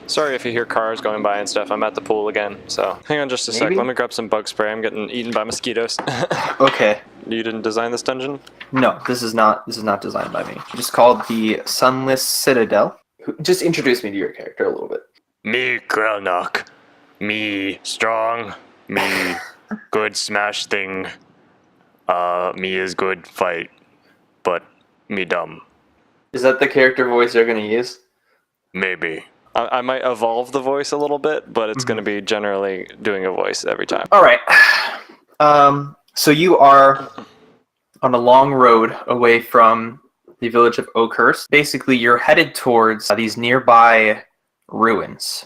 Sorry if you hear cars going by and stuff. I'm at the pool again, so hang on just a sec. Let me grab some bug spray. I'm getting eaten by mosquitoes. Okay. You didn't design this dungeon? No, this is not designed by me. It's called the Sunless Citadel. Just introduce me to your character a little bit. Me, Krelnok. Me, strong. Me, good smash thing. Me is good fight. But me dumb. Is that the character voice you're going to use? Maybe. I might evolve the voice a little bit, but it's going to be generally doing a voice every time. All right. So you are on a long road away from the village of Oakhurst. Basically, you're headed towards these nearby ruins.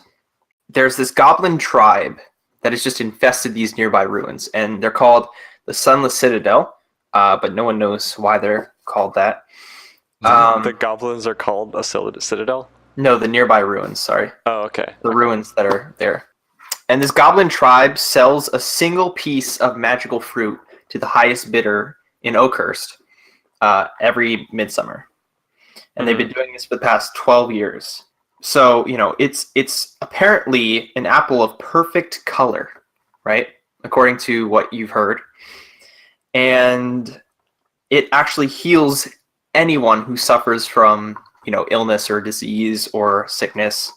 There's this goblin tribe that has just infested these nearby ruins, and they're called the Sunless Citadel, but no one knows why they're called that. The goblins are called a citadel? No, the nearby ruins, sorry. Oh, okay. The ruins that are there. And this goblin tribe sells a single piece of magical fruit to the highest bidder in Oakhurst every midsummer. And they've been doing this for the past 12 years. So, it's apparently an apple of perfect color, right? According to what you've heard. And it actually heals anyone who suffers from illness or disease or sickness,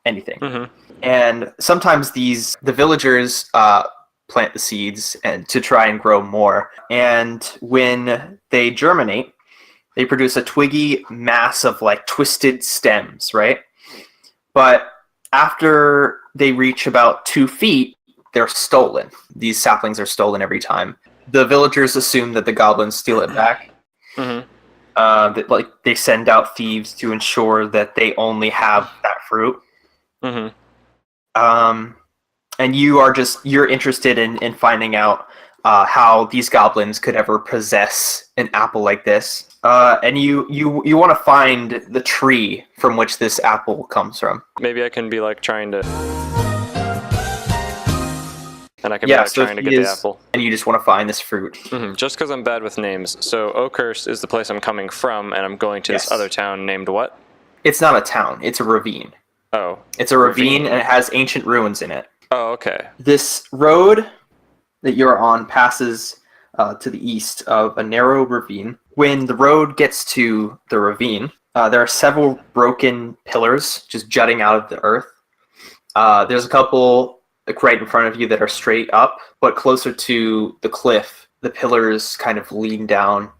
anything. And sometimes the villagers plant the seeds and to try and grow more. And when they germinate, they produce a twiggy mass of twisted stems, right? But after they reach about 2 feet, they're stolen. These saplings are stolen every time. The villagers assume that the goblins steal it back. That they send out thieves to ensure that they only have that fruit. And you're interested in finding out how these goblins could ever possess an apple like this. And you want to find the tree from which this apple comes from. Maybe I can be trying to... And I can be trying to get the apple. And you just want to find this fruit. Just because I'm bad with names. So Oakhurst is the place I'm coming from, and I'm going to this other town named what? It's not a town. It's a ravine. Oh. It's a ravine, and it has ancient ruins in it. Oh, okay. This road that you're on passes to the east of a narrow ravine. When the road gets to the ravine, there are several broken pillars just jutting out of the earth. There's a couple right in front of you that are straight up, but closer to the cliff, the pillars kind of lean down.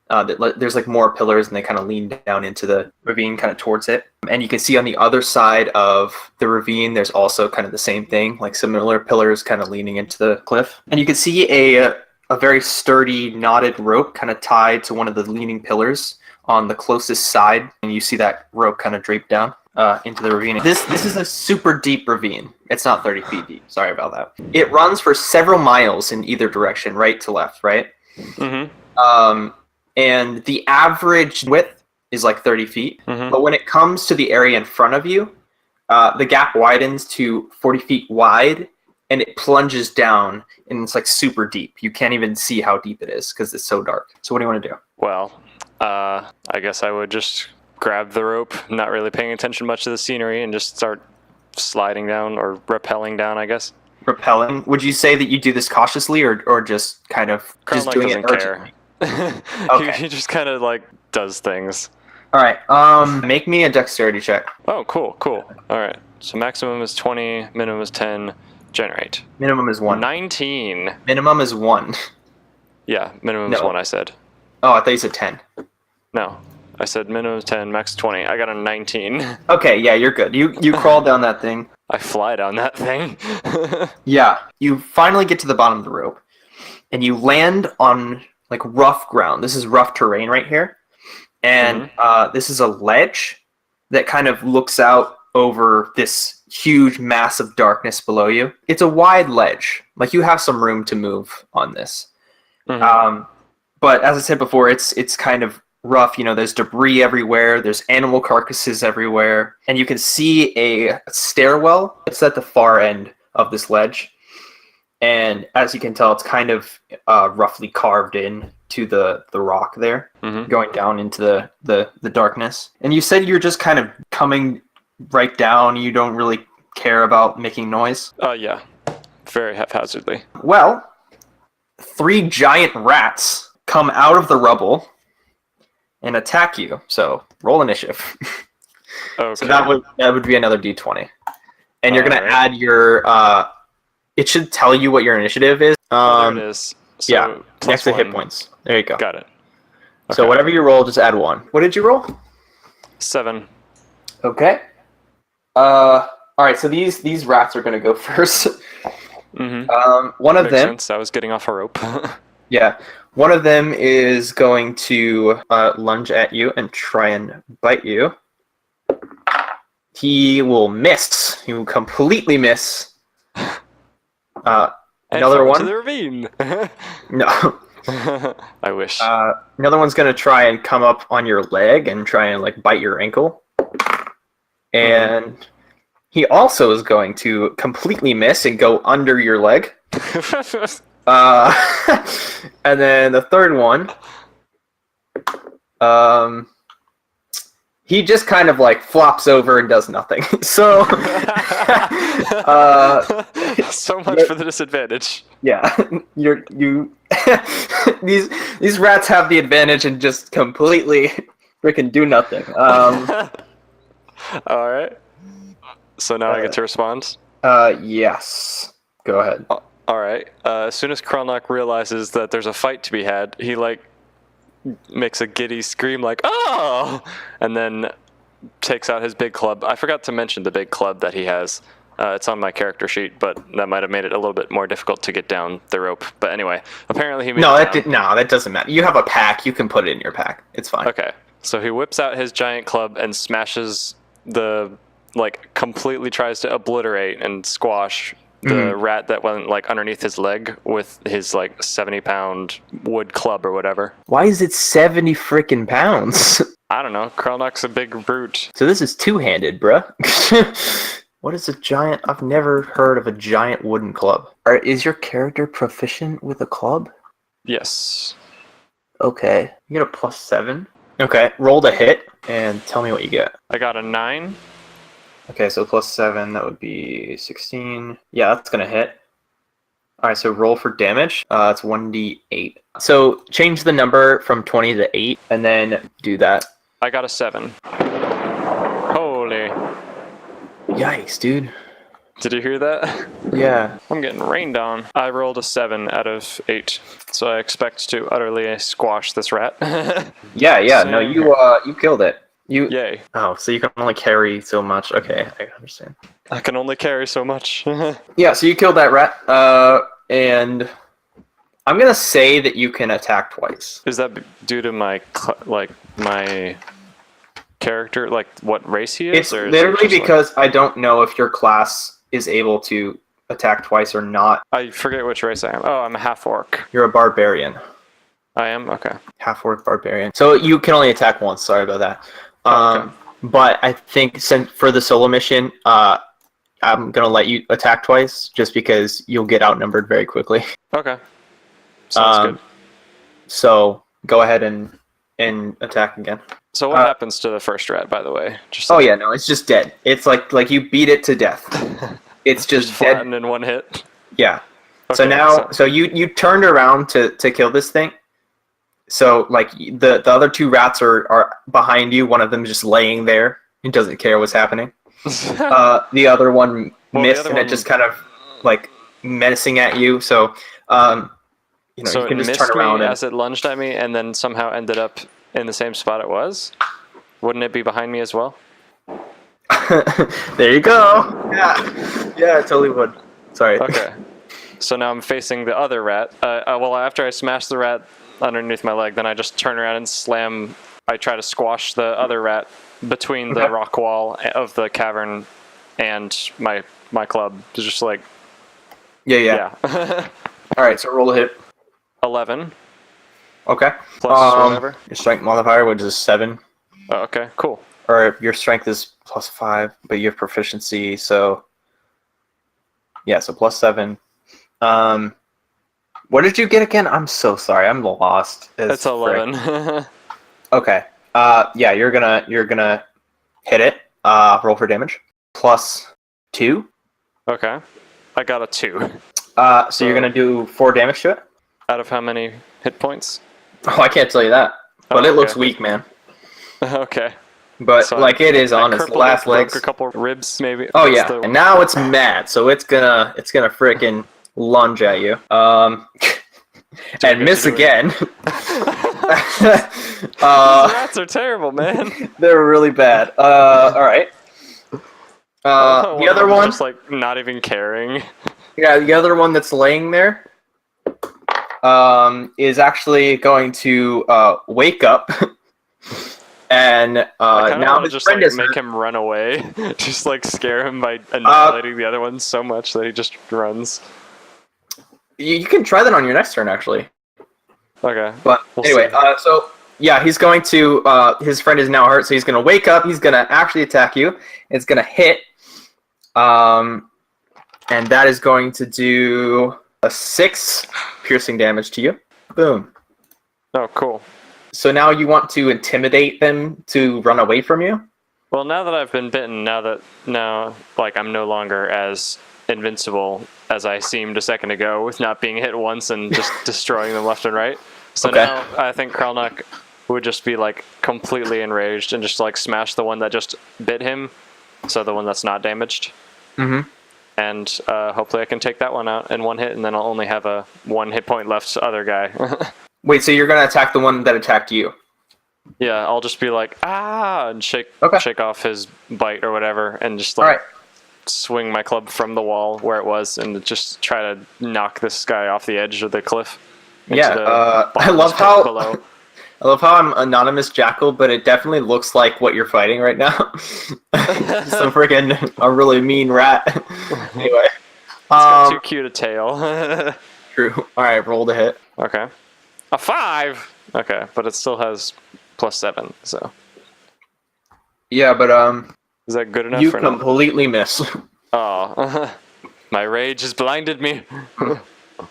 There's more pillars, and they kind of lean down into the ravine, kind of towards it. And you can see on the other side of the ravine, there's also kind of the same thing, similar pillars kind of leaning into the cliff. And you can see a very sturdy knotted rope kind of tied to one of the leaning pillars on the closest side, and you see that rope kind of draped down into the ravine. This is a super deep ravine. It's not 30 feet deep. Sorry about that. It runs for several miles in either direction, right to left, right? And the average width is 30 feet. But when it comes to the area in front of you, the gap widens to 40 feet wide, and it plunges down, and it's super deep. You can't even see how deep it is because it's so dark. So what do you want to do? Well, I guess I would just grab the rope, not really paying attention much to the scenery, and just start sliding down or rappelling down, I guess. Rappelling? Would you say that you do this cautiously or just kind of just doing it urgently? Okay. He just kind of does things. All right. Make me a dexterity check. Oh, cool. All right. So maximum is 20, minimum is 10. Generate. Minimum is 1. 19. Minimum is 1. Yeah, minimum is 1, I said. Oh, I thought you said 10. No, I said minimum is 10, max 20. I got a 19. Okay, yeah, you're good. You crawl down that thing. I fly down that thing. Yeah, you finally get to the bottom of the rope, and you land on rough ground. This is rough terrain right here, and this is a ledge that kind of looks out over this huge mass of darkness below you. It's a wide ledge. You have some room to move on this. But as I said before, it's kind of rough. There's debris everywhere. There's animal carcasses everywhere. And you can see a stairwell. It's at the far end of this ledge. And as you can tell, it's kind of roughly carved in to the rock there, going down into the darkness. And you said you're just kind of coming write down? You don't really care about making noise? Yeah. Very haphazardly. Well, 3 giant rats come out of the rubble and attack you. So roll initiative. Okay. So that would be another d20, and you're gonna Alright. add your. It should tell you what your initiative is. There it is. So Yeah, next to hit +1. points. There you go. Got it. So Okay. whatever you roll, just add 1. What did you roll? 7. Okay. All right. So these rats are gonna go first. Mm-hmm. One of Makes them. sense. I was getting off a rope. Yeah. One of them is going to lunge at you and try and bite you. He will miss. He will completely miss. Another one. To the ravine. No. I wish. Another one's going to try and come up on your leg and try and like bite your ankle. And he also is going to completely miss and go under your leg. And then the third one, he just kind of like flops over and does nothing. So, so much for the disadvantage. yeah, you these rats have the advantage and just completely freaking do nothing. All right. So now I get to respond. Yes, go ahead. All right. As soon as Krelnok realizes that there's a fight to be had, he like makes a giddy scream like "oh!" and then takes out his big club. I forgot to mention the big club that he has. It's on my character sheet, but that might have made it a little bit more difficult to get down the rope. But anyway, apparently he made it down. That doesn't matter. You have a pack. You can put it in your pack. It's fine. Okay. So he whips out his giant club and smashes completely tries to obliterate and squash the rat that went like underneath his leg with his like 70-pound wood club or whatever. Why is it 70 freaking pounds? I don't know. Krelnok's a big brute. So this is two-handed, bruh. What is a giant? I've never heard of a giant wooden club. Is your character proficient with a club? Yes. Okay. You get a +7. Okay. Roll the hit and tell me what you get. I got a 9. Okay, so +7, that would be 16. Yeah, that's gonna hit. Alright, so roll for damage. It's 1d8. So change the number from 20 to 8, and then do that. I got a 7. Holy. Yikes, dude. Did you hear that? Yeah. I'm getting rained on. I rolled a 7 out of 8, so I expect to utterly squash this rat. Yeah, no, you killed it. Yay. Oh, so you can only carry so much. Okay, I understand. I can only carry so much. Yeah, so you killed that rat, and I'm gonna say that you can attack twice. Is that due to my character, like what race he is? It's or is literally it just, because I don't know if your class is able to attack twice or not. I forget which race I am. Oh, I'm a half-orc. You're a barbarian. I am? Okay. Half-orc barbarian. So you can only attack once. Sorry about that. Okay. But I think since for the solo mission, I'm gonna let you attack twice, just because you'll get outnumbered very quickly. Okay. Sounds good. So go ahead and attack again. So what happens to the first rat, by the way? Oh yeah, no, it's just dead. It's like you beat it to death. It's just dead. Flattened in one hit. Yeah. Okay, So now, so you turned around to kill this thing. So like the other 2 rats are behind you. One of them is just laying there. He doesn't care what's happening. The other one missed, and it just kind of like menacing at you. So so you can it just missed turn around me and as it lunged at me, and then somehow ended up in the same spot it was. Wouldn't it be behind me as well? there you go. Yeah, it totally would. Sorry. Okay. So now I'm facing the other rat. Well, after I smash the rat underneath my leg, then I just turn around and slam. I try to squash the other rat between the rock wall of the cavern and my club. It's just like Yeah. All right, so roll a hit. 11 Okay. plus whatever. Your strength modifier, which is 7. Oh, okay, cool. Or your strength is +5, but you have proficiency, so yeah, so +7. What did you get again? I'm so sorry. I'm lost. It's 11. Okay. Yeah, you're gonna hit it, Roll for damage. +2. Okay. I got a 2. So you're gonna do 4 damage to it. Out of how many hit points? Oh, I can't tell you that, but Oh, it looks okay. weak, man. Okay. But So like it is on its crippled last it, broke legs. a couple ribs, maybe. Oh That's yeah, the- and now it's mad, so it's gonna frickin' lunge at you. And miss again. These rats are terrible, man. They're really bad. All right. The other one, just like not even caring. yeah, the other one that's laying there, is actually going to wake up, and I kind of now want to his just friend like is make hurt. him run away, just like scare him by annihilating the other one so much that he just runs. You can try that on your next turn, actually. Okay. But We'll anyway, see. so yeah, he's going to. His friend is now hurt, so he's going to wake up. He's going to actually attack you. It's going to hit, and that is going to do a 6 piercing damage to you. Boom. Oh, cool. So now you want to intimidate them to run away from you? Well, now that I've been bitten, now like I'm no longer as invincible as I seemed a second ago with not being hit once and just destroying them left and right. So Okay. now I think Krelnok would just be like completely enraged and just like smash the one that just bit him, so the one that's not damaged. Mm-hmm. And hopefully I can take that one out in one hit, and then I'll only have a 1 hit point left other guy. Wait, so you're going to attack the one that attacked you? Yeah, I'll just be like, ah, and shake off his bite or whatever, and just like All right. swing my club from the wall where it was, and just try to knock this guy off the edge of the cliff. Yeah, the I bottomless love pit how below. I love how I'm Anonymous Jackal, but it definitely looks like what you're fighting right now. Some freaking a really mean rat. Anyway, It's got too cute a tail. true. All right, roll to hit. Okay, a 5. Okay, but it still has +7. So Yeah, but is that good enough? you for now? completely miss. Oh, my rage has blinded me.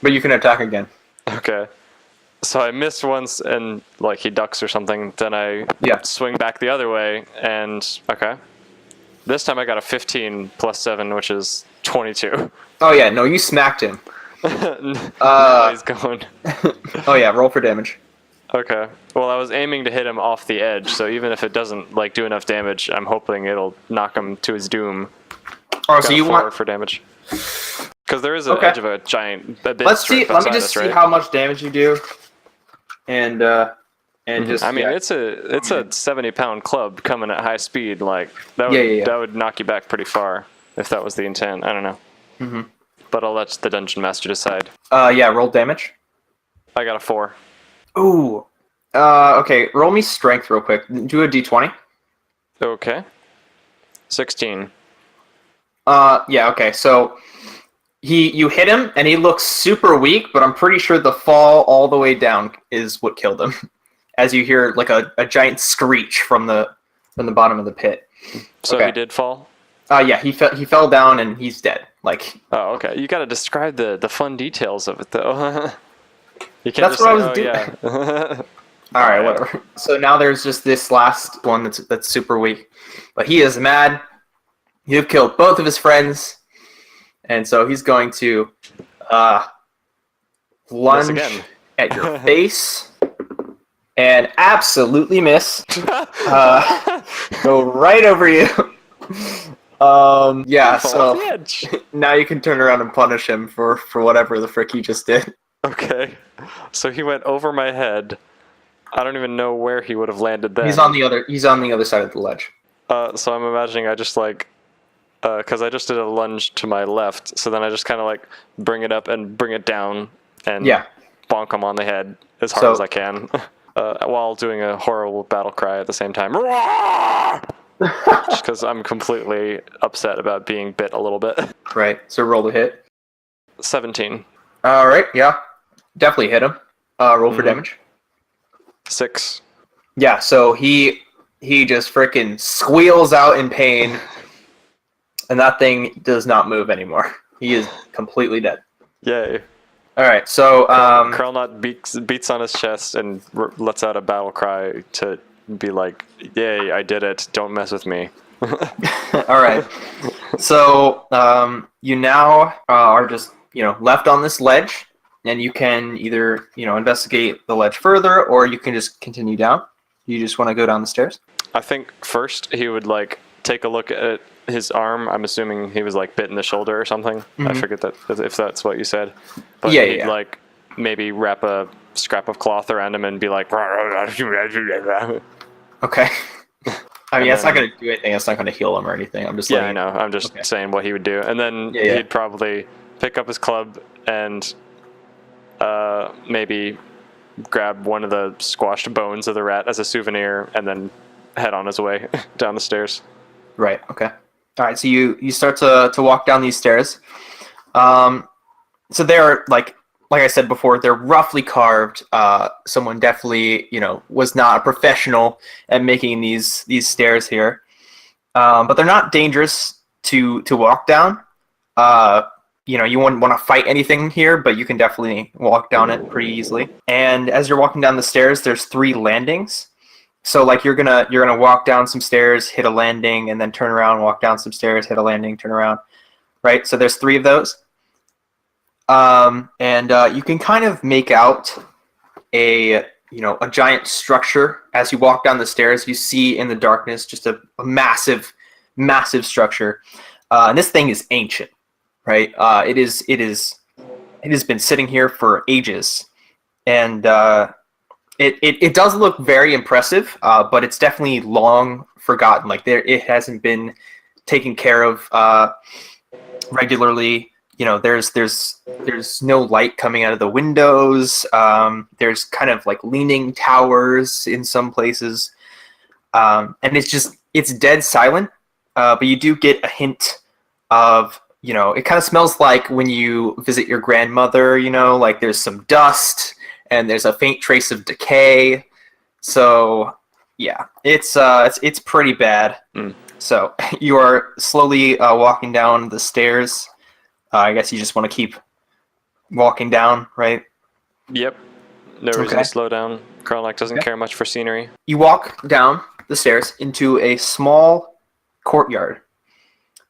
But you can attack again. Okay. So I missed once, and like he ducks or something. Then I swing back the other way, and okay. This time I got a 15 +7, which is 22. Oh yeah, no, you smacked him. Now he's going. Oh yeah, roll for damage. Okay. Well, I was aiming to hit him off the edge, so even if it doesn't like do enough damage, I'm hoping it'll knock him to his doom. Oh, Got so a you 4 want? for damage? Because there is an Okay. edge of a giant. A bit Let's see. strip Let me outside just us, see right? how much damage you do. And just. I mean, yeah. it's a 70-pound club coming at high speed. Like that would Yeah. that would knock you back pretty far if that was the intent. I don't know. Mhm. But I'll let the dungeon master decide. Yeah, roll damage. I got a 4. Ooh. Okay, roll me strength real quick. Do a d20. Okay. 16. Yeah, okay. So you hit him and he looks super weak, but I'm pretty sure the fall all the way down is what killed him. As you hear like a giant screech from the bottom of the pit. So Okay. he did fall. Yeah, he fell down and he's dead. Like Oh, okay. You got to describe the fun details of it, though. You can't That's just what I say, was doing. Yeah. all right, Yeah. whatever. So now there's just this last one that's super weak, but he is mad. You've killed both of his friends, and so he's going to lunge again. at your face and absolutely miss. Go right over you. Yeah. Fall So off the edge. now you can turn around and punish him for whatever the frick he just did. Okay. So he went over my head. I don't even know where he would have landed then. He's on the other side of the ledge. So I'm imagining I just like, because I just did a lunge to my left, so then I just kind of like bring it up and bring it down and bonk him on the head as hard as I can, while doing a horrible battle cry at the same time. Just because I'm completely upset about being bit a little bit. Right. So roll to hit. 17. All right. Yeah. Definitely hit him. Roll for damage. 6. Yeah. So he just freaking squeals out in pain, and that thing does not move anymore. He is completely dead. Yay. All right. So Krelnok beats on his chest and lets out a battle cry to be like, "Yay, I did it! Don't mess with me." All right. So you now are just left on this ledge, and you can either investigate the ledge further, or you can just continue down. You just want to go down the stairs? I think first he would like take a look at his arm. I'm assuming he was like bit in the shoulder or something. I forget that if that's what you said. But Yeah, he'd yeah. like maybe wrap a scrap of cloth around him and be like. Okay. I mean, that's not then- going to do anything. It's not going to heal him or anything. I'm just Yeah, I know. I'm just Okay. saying what he would do, and then Yeah, yeah. he'd probably pick up his club and maybe grab one of the squashed bones of the rat as a souvenir, and then head on his way down the stairs. Right. Okay. All right. So you start to walk down these stairs. So they're like I said before, they're roughly carved. Someone definitely was not a professional at making these stairs here. But they're not dangerous to walk down. You wouldn't want to fight anything here, but you can definitely walk down it pretty easily. And as you're walking down the stairs, there's 3 landings. So like you're gonna walk down some stairs, hit a landing, and then turn around, walk down some stairs, hit a landing, turn around. Right. So there's 3 of those. And you can kind of make out a giant structure as you walk down the stairs. You see in the darkness just a massive structure, and this thing is ancient, right? It has been sitting here for ages, and it does look very impressive, but it's definitely long forgotten. Like it hasn't been taken care of regularly. There's no light coming out of the windows. There's kind of like leaning towers in some places, and it's dead silent. But you do get a hint of it kind of smells like when you visit your grandmother. Like there's some dust and there's a faint trace of decay. So yeah, it's pretty bad. So you are slowly walking down the stairs. I guess you just want to keep walking down, right? Yep. No reason to slow down. Krelnok doesn't care much for scenery. You walk down the stairs into a small courtyard,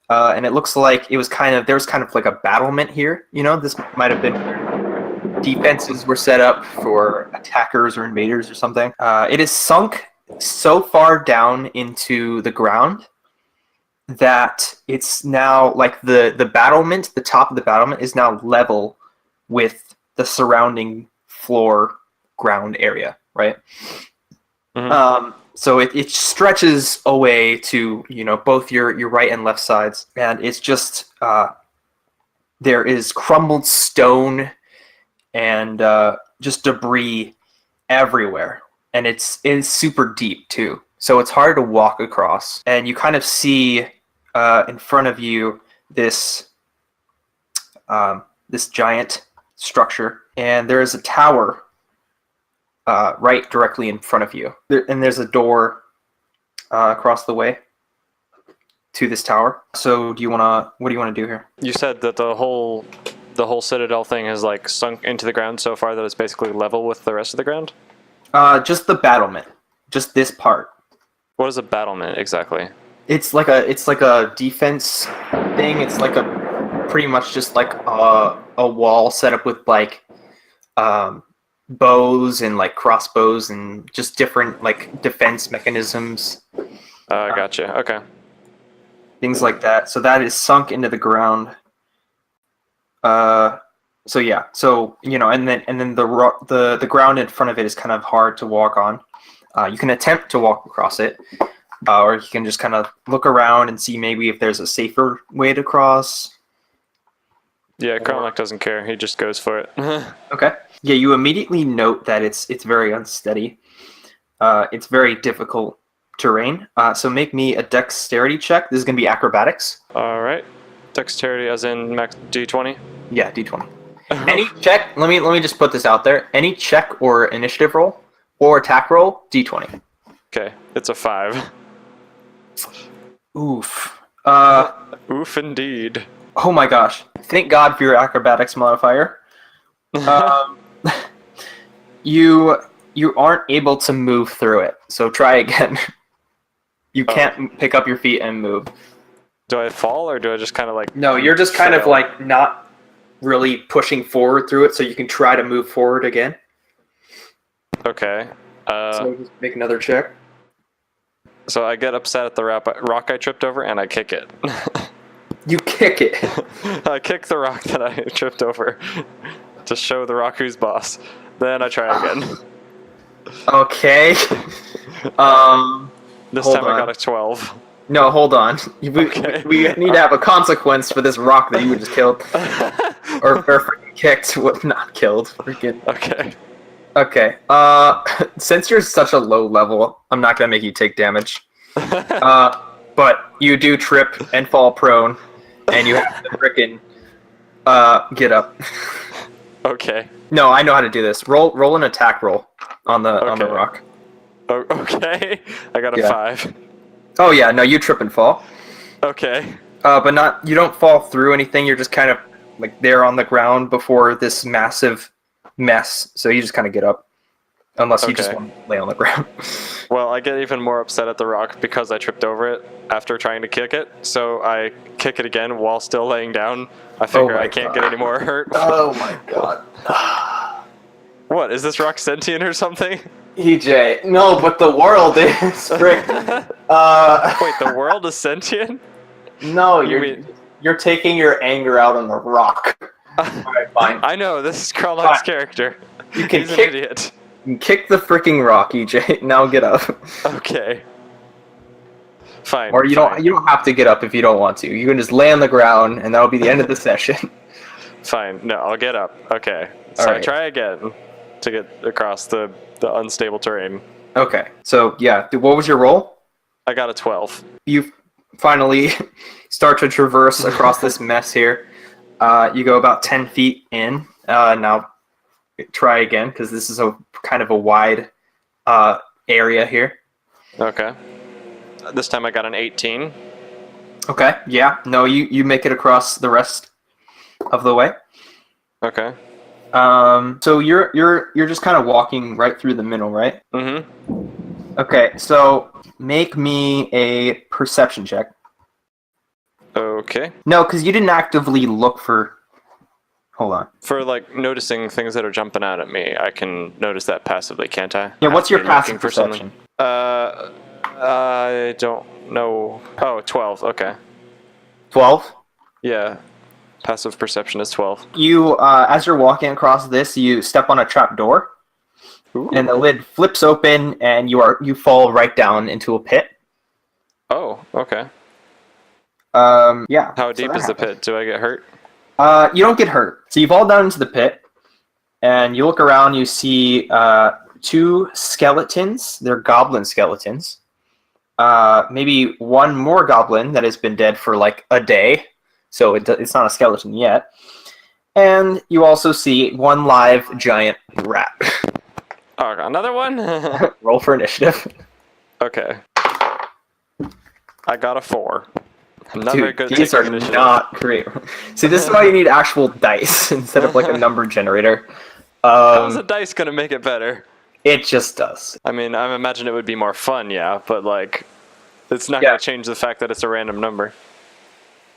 and it looks like there was kind of like a battlement here. This might have been where defenses were set up for attackers or invaders or something. It is sunk so far down into the ground that it's now like the battlement, the top of the battlement is now level with the surrounding floor ground area, right? So it stretches away to both your right and left sides, and it's just there is crumbled stone and just debris everywhere, and it's super deep too, so it's hard to walk across. And you kind of see in front of you this giant structure, and there is a tower right directly in front of you. And there's a door across the way to this tower. So what do you want to do here? You said that the whole citadel thing has like sunk into the ground so far that it's basically level with the rest of the ground? Just the battlement. Just this part. What is a battlement exactly? It's like a defense thing. It's like pretty much just like a wall set up with like bows and like crossbows and just different like defense mechanisms. Gotcha. Okay. Things like that. So that is sunk into the ground. So yeah. So and then the ground in front of it is kind of hard to walk on. You can attempt to walk across it, or you can just kind of look around and see maybe if there's a safer way to cross. Yeah, Krelnok doesn't care. He just goes for it. Okay. Yeah, you immediately note that it's very unsteady. It's very difficult terrain. So make me a dexterity check. This is going to be acrobatics. All right. Dexterity as in max D20? Yeah, D20. Any check, let me just put this out there. Any check or initiative roll or attack roll, D20. Okay, it's a 5. Oof. Oof indeed. Oh my gosh. Thank God for your acrobatics modifier. You aren't able to move through it, so try again. You can't pick up your feet and move. Do I fall, or do I just kind of like... No, you're just kind of fail? like not really pushing forward through it, so you can try to move forward again. Okay. So just make another check. So I get upset at the rock I tripped over, and I kick it. You kick it. I kick the rock that I tripped over to show the rock who's boss. Then I try again. Okay. This hold time I on. got a 12. No, hold on. Okay. We need to have a consequence for this rock that you just killed. or freaking kicked. What? Not killed. Freaking. Okay. Okay. Since you're such a low level, I'm not gonna make you take damage. But you do trip and fall prone, and you have to freaking get up. Okay. No, I know how to do this. Roll an attack roll on the rock. Oh, okay. I got a 5. Oh yeah, no, you trip and fall. Okay. But not, you don't fall through anything. You're just kind of like there on the ground before this massive mess. So you just kind of get up, unless you just want to lay on the ground. Well, I get even more upset at the rock because I tripped over it after trying to kick it. So I kick it again while still laying down. I figure I can't get any more hurt. Oh my god. What, is this rock sentient or something? EJ, no, but the world is frick. Wait, the world is sentient? No, You you're taking your anger out on the rock. Alright, fine. I know, this is Krelnok's character. You can He's an idiot. kick the freaking rock, EJ. Now get up. Okay. Fine. Or you don't have to get up if you don't want to. You can just lay on the ground, and that'll be the end of the session. Fine. No, I'll get up. Okay. So Alright. I try again to get across the unstable terrain. Okay, so yeah, what was your roll? I got a 12. You finally start to traverse across this mess here. You go about 10 feet in. Now try again, because this is a kind of a wide area here. Okay. This time I got an 18. Okay, yeah. No, you make it across the rest of the way. Okay. So you're just kind of walking right through the middle, right? Mm-hmm. Okay, so make me a perception check. Okay. No, because you didn't actively look for... Hold on. For, like, noticing things that are jumping out at me, I can notice that passively, can't I? Yeah, what's your Have to be looking passive for perception? something. I don't know. Oh, 12. Okay. 12? Yeah. Passive perception is 12. You, as you're walking across this, you step on a trap door, and the lid flips open, and you fall right down into a pit. Oh, okay. Yeah. How deep is the pit? Do I get hurt? You don't get hurt. So you fall down into the pit, and you look around, you see 2 skeletons. They're goblin skeletons. Maybe one more goblin that has been dead for like a day, so it's not a skeleton yet. And you also see 1 live giant rat. Oh, another one? Roll for initiative. Okay. I got a 4. I'm not very Dude, good at these taking are initiative. not great. See, this is why you need actual dice instead of like a number generator. How is a dice gonna make it better? It just does. I mean, I imagine it would be more fun, yeah, but like, it's not gonna change the fact that it's a random number.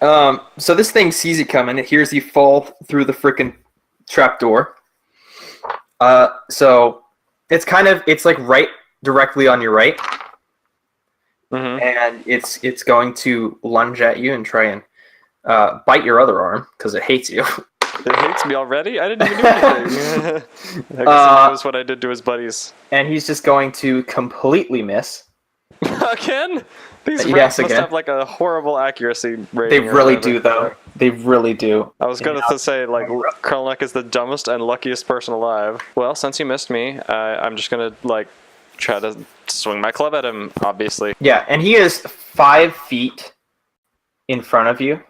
So this thing sees you coming. It hears you fall through the freaking trapdoor. So it's like right directly on your right. Mm-hmm. And it's going to lunge at you and try and bite your other arm because it hates you. It hates me already? I didn't even do anything. I guess he knows what I did to his buddies. And he's just going to completely miss. Again? These Yes, rats must again. have like a horrible accuracy rating. They or really whatever. do, though. They really do. I was going to say, like, Krelnok is the dumbest and luckiest person alive. Well, since you missed me, I'm just going to, like, try to swing my club at him, obviously. Yeah, and he is 5 feet in front of you.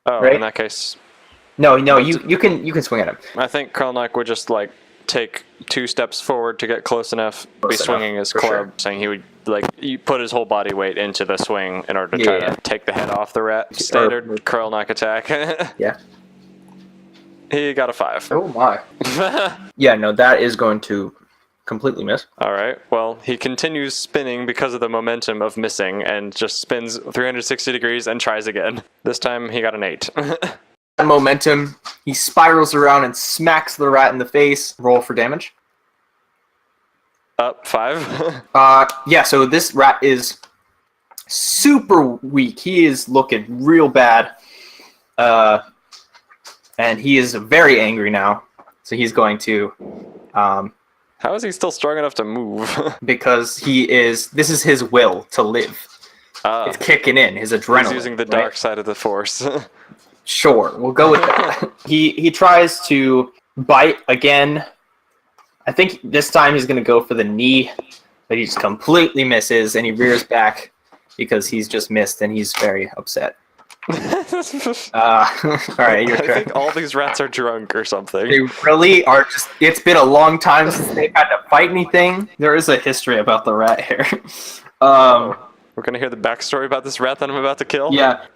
Oh, right? in that case, No, you can swing at him. I think Krelnok would just, like, take 2 steps forward to get close enough, be swinging his for club, sure. saying he would, like, put his whole body weight into the swing in order to try to take the head off the rat. Standard Krelnok attack. Yeah. He got a 5. Oh my. Yeah, no, that is going to completely miss. All right. Well, he continues spinning because of the momentum of missing and just spins 360 degrees and tries again. This time he got an 8. Momentum, he spirals around and smacks the rat in the face. Roll for damage. Up 5. Yeah, so this rat is super weak. He is looking real bad. And he is very angry now. So he's going to... How is he still strong enough to move? because this is his will to live. It's kicking in, his adrenaline. He's using the dark side of the force. Sure, we'll go with that. He tries to bite again. I think this time he's going to go for the knee, but he just completely misses, and he rears back because he's just missed, and he's very upset. All right, your turn. I think all these rats are drunk or something. They really are just... It's been a long time since they've had to fight anything. There is a history about the rat here. We're going to hear the backstory about this rat that I'm about to kill? Yeah.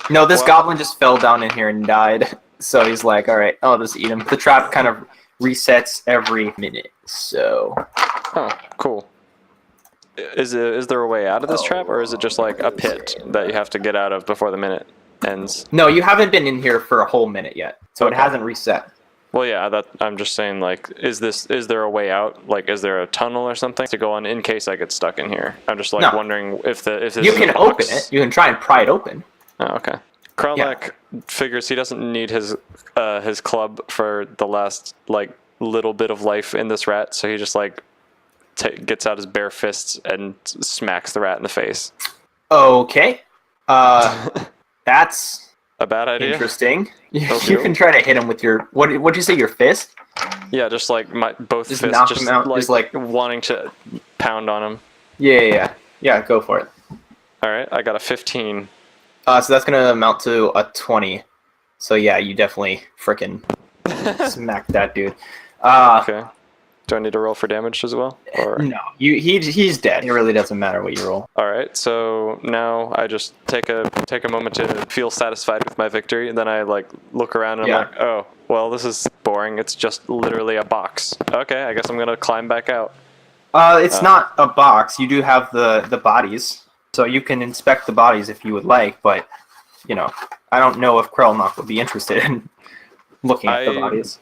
No, this goblin just fell down in here and died. So he's like, all right, I'll just eat him. The trap kind of resets every minute, so... Oh, cool. Is there a way out of this trap, or is it just like a pit that you have to get out of before the minute ends? No, you haven't been in here for a whole minute yet, so it hasn't reset. Well, yeah, I'm just saying, like, is there a way out? Like, is there a tunnel or something to go on in case I get stuck in here? I'm just, like, wondering if this You can open it. You can try and pry it open. Oh, okay. Krelnok figures he doesn't need his club for the last, like, little bit of life in this rat, so he just, like, gets out his bare fists and smacks the rat in the face. Okay. That's... a bad idea? Interesting. You can try to hit him with your... What'd you say, your fist? Yeah, just like both just fists, knock just him out, like wanting to pound on him. Yeah, go for it. All right, I got a 15. So that's going to amount to a 20. So yeah, you definitely frickin' smack that dude. Okay. Do I need to roll for damage as well? Or? No, he's dead. It really doesn't matter what you roll. All right, so now I just take a moment to feel satisfied with my victory, and then I like look around and I'm like, oh, well, this is boring. It's just literally a box. Okay, I guess I'm gonna climb back out. It's not a box. You do have the bodies, so you can inspect the bodies if you would like. But you know, I don't know if Krelnok would be interested in looking at the bodies.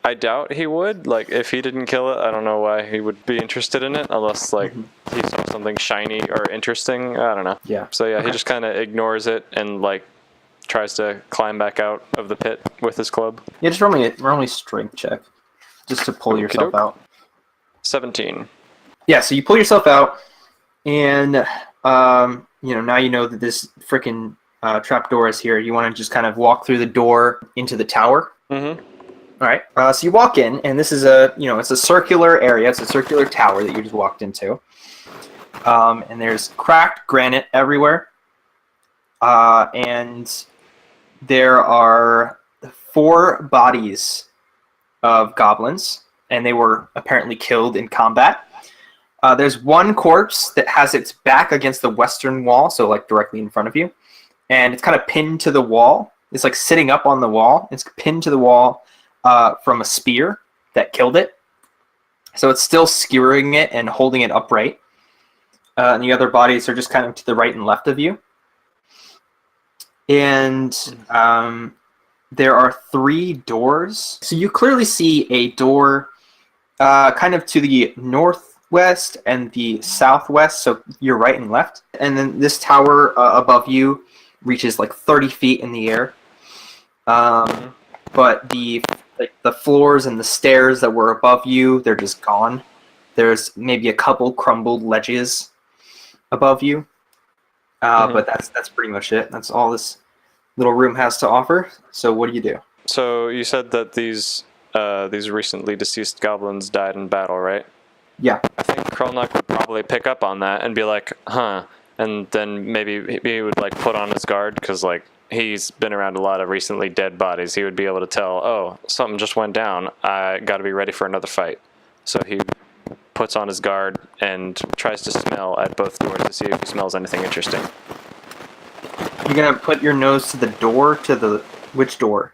I doubt he would. Like, if he didn't kill it, I don't know why he would be interested in it, unless, like, he saw something shiny or interesting. I don't know. Yeah. So, yeah, he just kind of ignores it and, like, tries to climb back out of the pit with his club. Yeah, just roll me a strength check, just to pull yourself out. 17. Yeah, so you pull yourself out, and, you know, now you know that this frickin' trapdoor is here. You want to just kind of walk through the door into the tower. Mm-hmm. All right, so you walk in, and this is it's a circular area. It's a circular tower that you just walked into. And there's cracked granite everywhere. And there are 4 bodies of goblins, and they were apparently killed in combat. There's one corpse that has its back against the western wall, so like directly in front of you. And it's kind of pinned to the wall. It's like sitting up on the wall. It's pinned to the wall. From a spear that killed it. So it's still skewering it and holding it upright. And the other bodies are just kind of to the right and left of you. And there are 3 doors. So you clearly see a door kind of to the northwest and the southwest, so your right and left. And then this tower above you reaches like 30 feet in the air. But the floors and the stairs that were above you, they're just gone. There's maybe a couple crumbled ledges above you. But that's pretty much it. That's all this little room has to offer. So what do you do? So you said that these recently deceased goblins died in battle, right? Yeah. I think Krelnok would probably pick up on that and be like, huh. And then maybe he would like put on his guard, because like, he's been around a lot of recently dead bodies. He would be able to tell, oh, something just went down. I got to be ready for another fight. So he puts on his guard and tries to smell at both doors to see if he smells anything interesting. You're going to put your nose to the door, which door?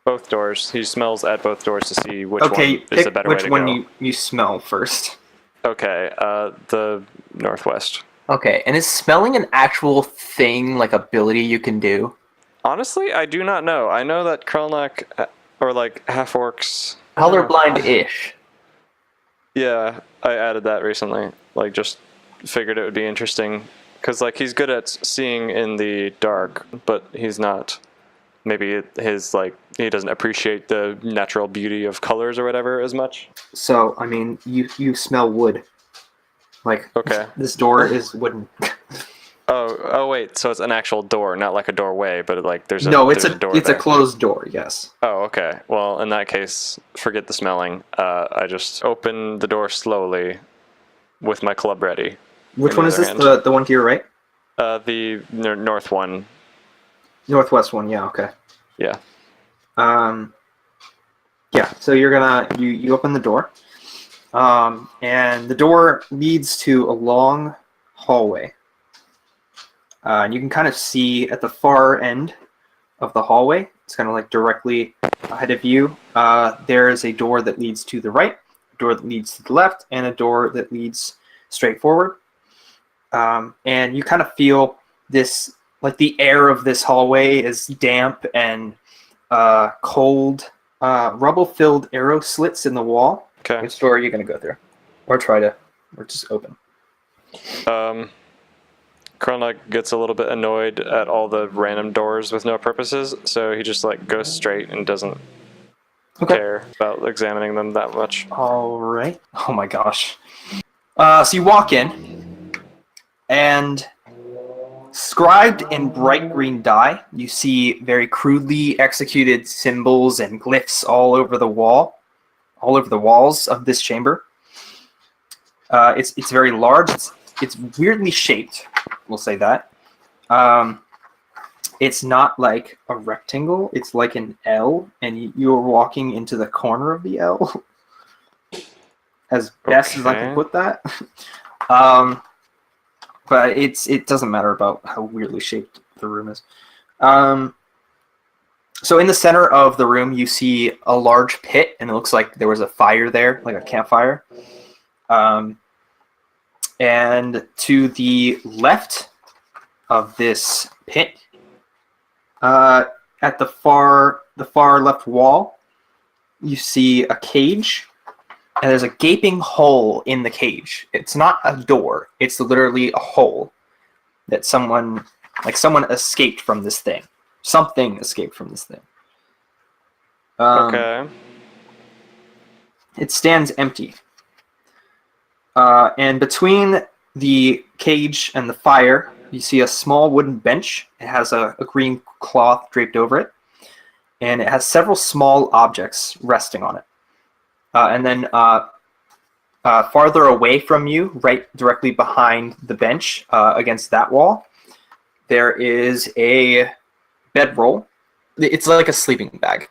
Both doors. He smells at both doors to see which Okay, one is the pick better way which to one go. you smell first. Okay, the northwest. Okay, and is smelling an actual thing, like ability you can do? Honestly, I do not know. I know that Krelnok, or like half orcs. Colorblind-ish. Yeah, I added that recently. Like, just figured it would be interesting. Because, like, he's good at seeing in the dark, but he's not. Maybe his, like, he doesn't appreciate the natural beauty of colors or whatever as much. So, I mean, you smell wood. Like, Okay. this door is wooden. Oh, wait. So it's an actual door, not like a doorway, but like there's a No, it's there's a door it's there. a closed door. Yes. Oh, okay. Well, in that case, forget the smelling. I just open the door slowly with my club ready. Which in one the is other this? hand. The one to your right? The north one. Northwest one. Yeah. Okay. Yeah. Yeah. So you're gonna you open the door, and the door leads to a long hallway. And you can kind of see at the far end of the hallway, it's kind of like directly ahead of you, there is a door that leads to the right, a door that leads to the left, and a door that leads straight forward. And you kind of feel this, like the air of this hallway is damp and cold, rubble-filled arrow slits in the wall. Okay. Which door are you going to go through? Or just open? Krelnok gets a little bit annoyed at all the random doors with no purposes, so he just like goes straight and doesn't care about examining them that much. All right. Oh my gosh. So you walk in, and scribed in bright green dye, you see very crudely executed symbols and glyphs all over the walls of this chamber. It's very large. It's weirdly shaped. We'll say that. It's not like a rectangle. It's like an L, and you're walking into the corner of the L. As best as I can put that. But it doesn't matter about how weirdly shaped the room is. So in the center of the room, you see a large pit, and it looks like there was a fire there, like a campfire. And to the left of this pit, at the far left wall, you see a cage, and there's a gaping hole in the cage. It's not a door; it's literally a hole that someone escaped from this thing. Something escaped from this thing. Okay. It stands empty. And between the cage and the fire, you see a small wooden bench. It has a green cloth draped over it, and it has several small objects resting on it. And then farther away from you, right directly behind the bench, against that wall, there is a bedroll. It's like a sleeping bag,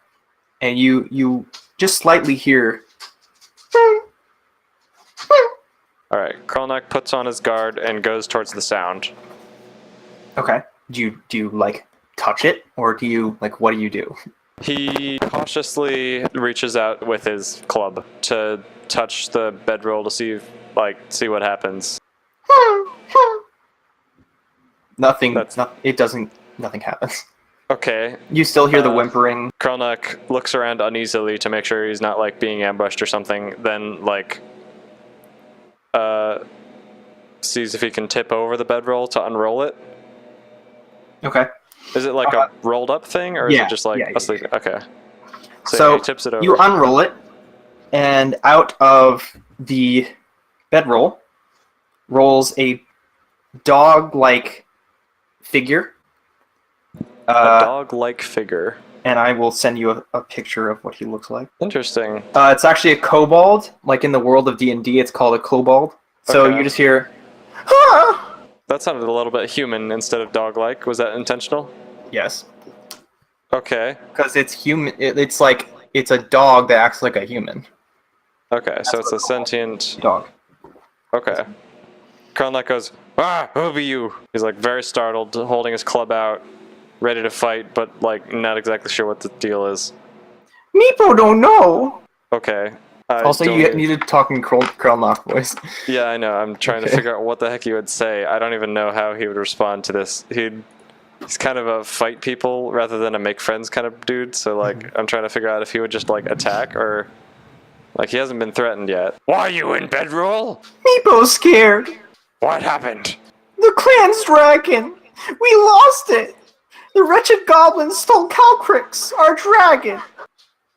and you just slightly hear. All right. Krelnok puts on his guard and goes towards the sound. Okay. Do you like touch it, or do you like what do you do? He cautiously reaches out with his club to touch the bedroll to see what happens. Nothing. Nothing happens. Okay. You still hear the whimpering. Krelnok looks around uneasily to make sure he's not like being ambushed or something. Then sees if he can tip over the bedroll to unroll it. Okay. Is it like a rolled up thing, or is it just like asleep? Yeah. Okay. So he tips it over. You unroll it, and out of the bedroll rolls a dog-like figure. A dog-like figure. And I will send you a picture of what he looks like. Interesting. It's actually a kobold. Like in the world of D&D, it's called a kobold. So you just hear, ah! That sounded a little bit human instead of dog-like. Was that intentional? Yes. Okay. Because it's human. It's like it's a dog that acts like a human. Okay, so it's a sentient dog. Okay. Krelnok goes, "Ah, who be you?" He's like very startled, holding his club out, ready to fight, but like not exactly sure what the deal is. Meepo don't know. Okay. Also, you need to talk in Krelnok voice. Yeah, I know. I'm trying to figure out what the heck he would say. I don't even know how he would respond to this. He's kind of a fight people rather than a make friends kind of dude. So like, I'm trying to figure out if he would just like attack or like he hasn't been threatened yet. Why are you in bedroll? Meepo's scared. What happened? The clan's dragon. We lost it. The wretched goblins stole Calcrix, our dragon.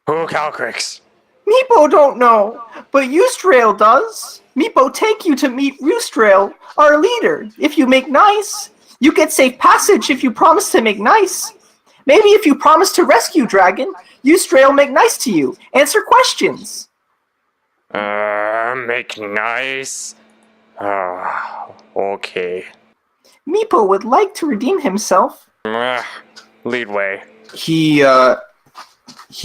Who Calcrix? Meepo don't know, but Eustrail does. Meepo take you to meet Eustrail, our leader. If you make nice, you get safe passage if you promise to make nice. Maybe if you promise to rescue dragon, Eustrail make nice to you. Answer questions. Make nice? Okay. Meepo would like to redeem himself. Lead way. He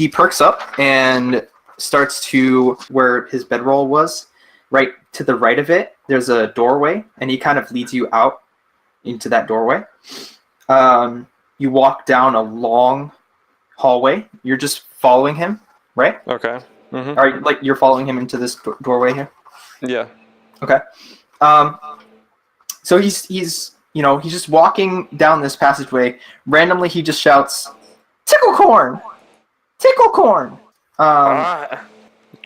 perks up and starts to where his bedroll was. Right to the right of it, there's a doorway, and he kind of leads you out into that doorway. You walk down a long hallway. You're just following him, right? Okay. Mm-hmm. Are like you're following him into this doorway here? Yeah. Okay. So he's just walking down this passageway. Randomly, he just shouts, "Ticklecorn! Ticklecorn!"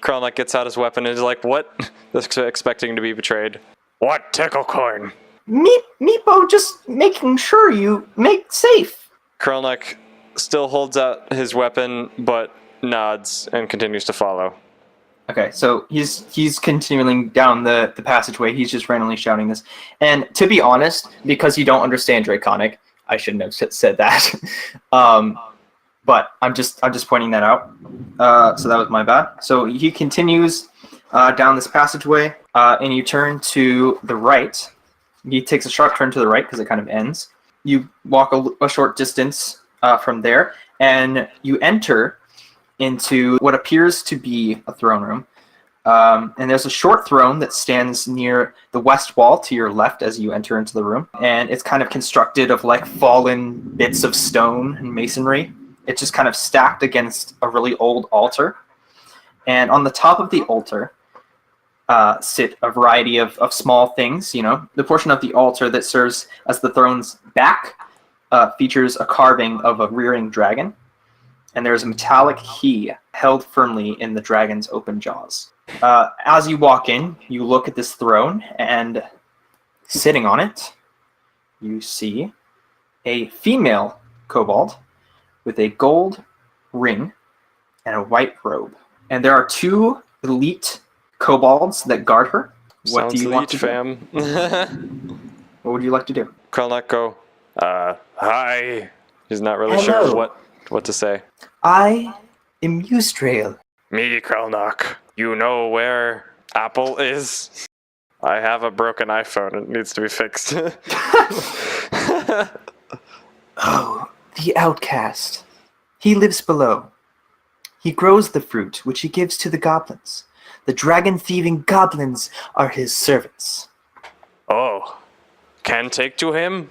Krelnok gets out his weapon and is like, what? Expecting to be betrayed. What ticklecorn? Meepo just making sure you make safe. Krelnok still holds out his weapon, but nods and continues to follow. Okay, so he's continuing down the passageway. He's just randomly shouting this. And to be honest, because you don't understand Draconic, I shouldn't have said that. But I'm just pointing that out. So that was my bad. So he continues down this passageway, and you turn to the right. He takes a sharp turn to the right because it kind of ends. You walk a short distance from there, and you enter into what appears to be a throne room. And there's a short throne that stands near the west wall to your left as you enter into the room. And it's kind of constructed of like fallen bits of stone and masonry. It's just kind of stacked against a really old altar. And on the top of the altar sit a variety of small things. You know, the portion of the altar that serves as the throne's back features a carving of a rearing dragon. And there's a metallic key held firmly in the dragon's open jaws. As you walk in, you look at this throne, and sitting on it, you see a female kobold with a gold ring and a white robe. And there are two elite kobolds that guard her. What do you want to do? What would you like to do? Krelnok go, hi. He's not really sure what to say. I am Eustrail. Me, Krelnok. You know where Apple is? I have a broken iPhone. It needs to be fixed. Oh, the outcast. He lives below. He grows the fruit, which he gives to the goblins. The dragon-thieving goblins are his servants. Oh, can take to him?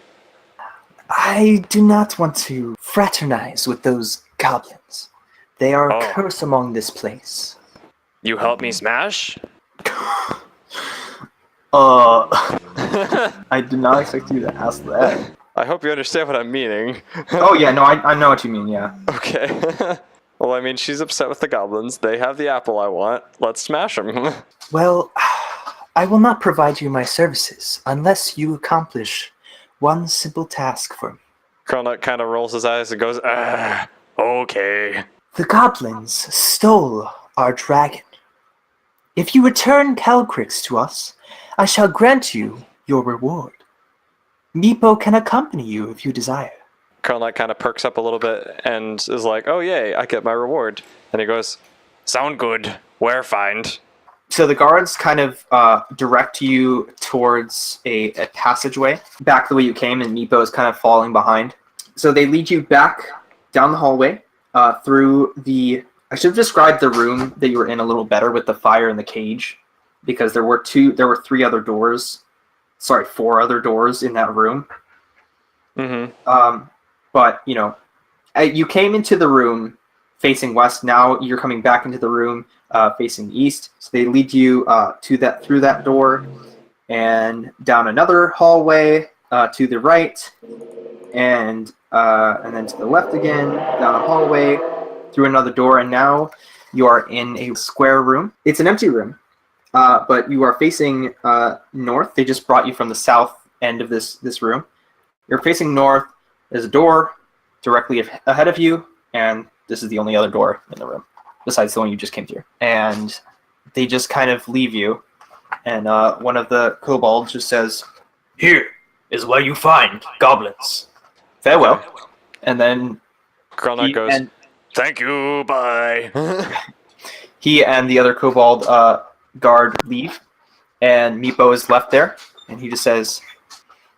I do not want to fraternize with those goblins. They are a curse among this place. You help me smash? I did not expect you to ask that. I hope you understand what I'm meaning. Oh yeah, no, I know what you mean, yeah. Okay. Well, I mean, she's upset with the goblins. They have the apple I want. Let's smash them. Well, I will not provide you my services unless you accomplish one simple task for me. Krelnok kind of rolls his eyes and goes, okay. The goblins stole our dragon. If you return Calcrix to us, I shall grant you your reward. Meepo can accompany you if you desire. Krelnok kind of perks up a little bit and is like, oh yay, I get my reward. And he goes, sound good. Where find? So the guards kind of direct you towards a passageway, back the way you came, and Meepo is kind of falling behind. So they lead you back down the hallway through the... I should have described the room that you were in a little better with the fire and the cage, because there were four other doors in that room. Mm-hmm. But, you know, you came into the room facing west. Now you're coming back into the room facing east. So they lead you through that door and down another hallway to the right, and then to the left again, down a hallway, through another door, and now you are in a square room. It's an empty room, but you are facing north. They just brought you from the south end of this room. You're facing north. There's a door directly ahead of you, and this is the only other door in the room, besides the one you just came through. And they just kind of leave you, and one of the kobolds just says, "Here is where you find goblins. Farewell." Okay. And then Krelnok goes, "Thank you, bye." He and the other kobold guard leave, and Meepo is left there, and he just says,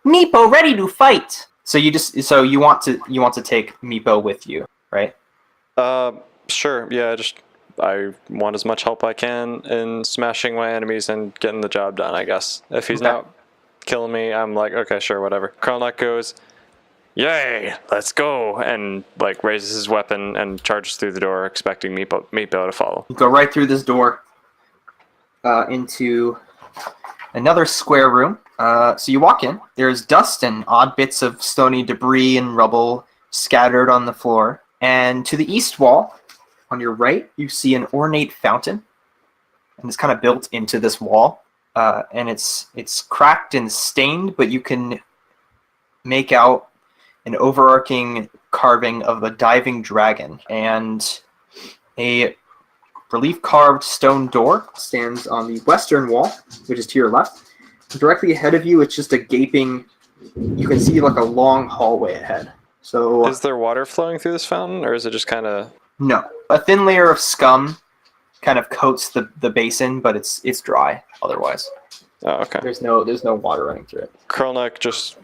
"Meepo, ready to fight." So you want to take Meepo with you, right? Sure. Yeah, I want as much help I can in smashing my enemies and getting the job done, I guess. If he's not killing me, I'm like, okay, sure, whatever. Krelnok goes, "Yay, let's go," and like raises his weapon and charges through the door, expecting Meepo to follow. You go right through this door into another square room. So you walk in. There's dust and odd bits of stony debris and rubble scattered on the floor. And to the east wall, on your right, you see an ornate fountain, and it's kind of built into this wall. And it's cracked and stained, but you can make out an overarching carving of a diving dragon, and a relief-carved stone door stands on the western wall, which is to your left. Directly ahead of you, it's just a gaping. You can see like a long hallway ahead. So, is there water flowing through this fountain, or is it just kind of? No, a thin layer of scum kind of coats the basin, but it's dry otherwise. Oh, okay. There's no water running through it. Krelnok just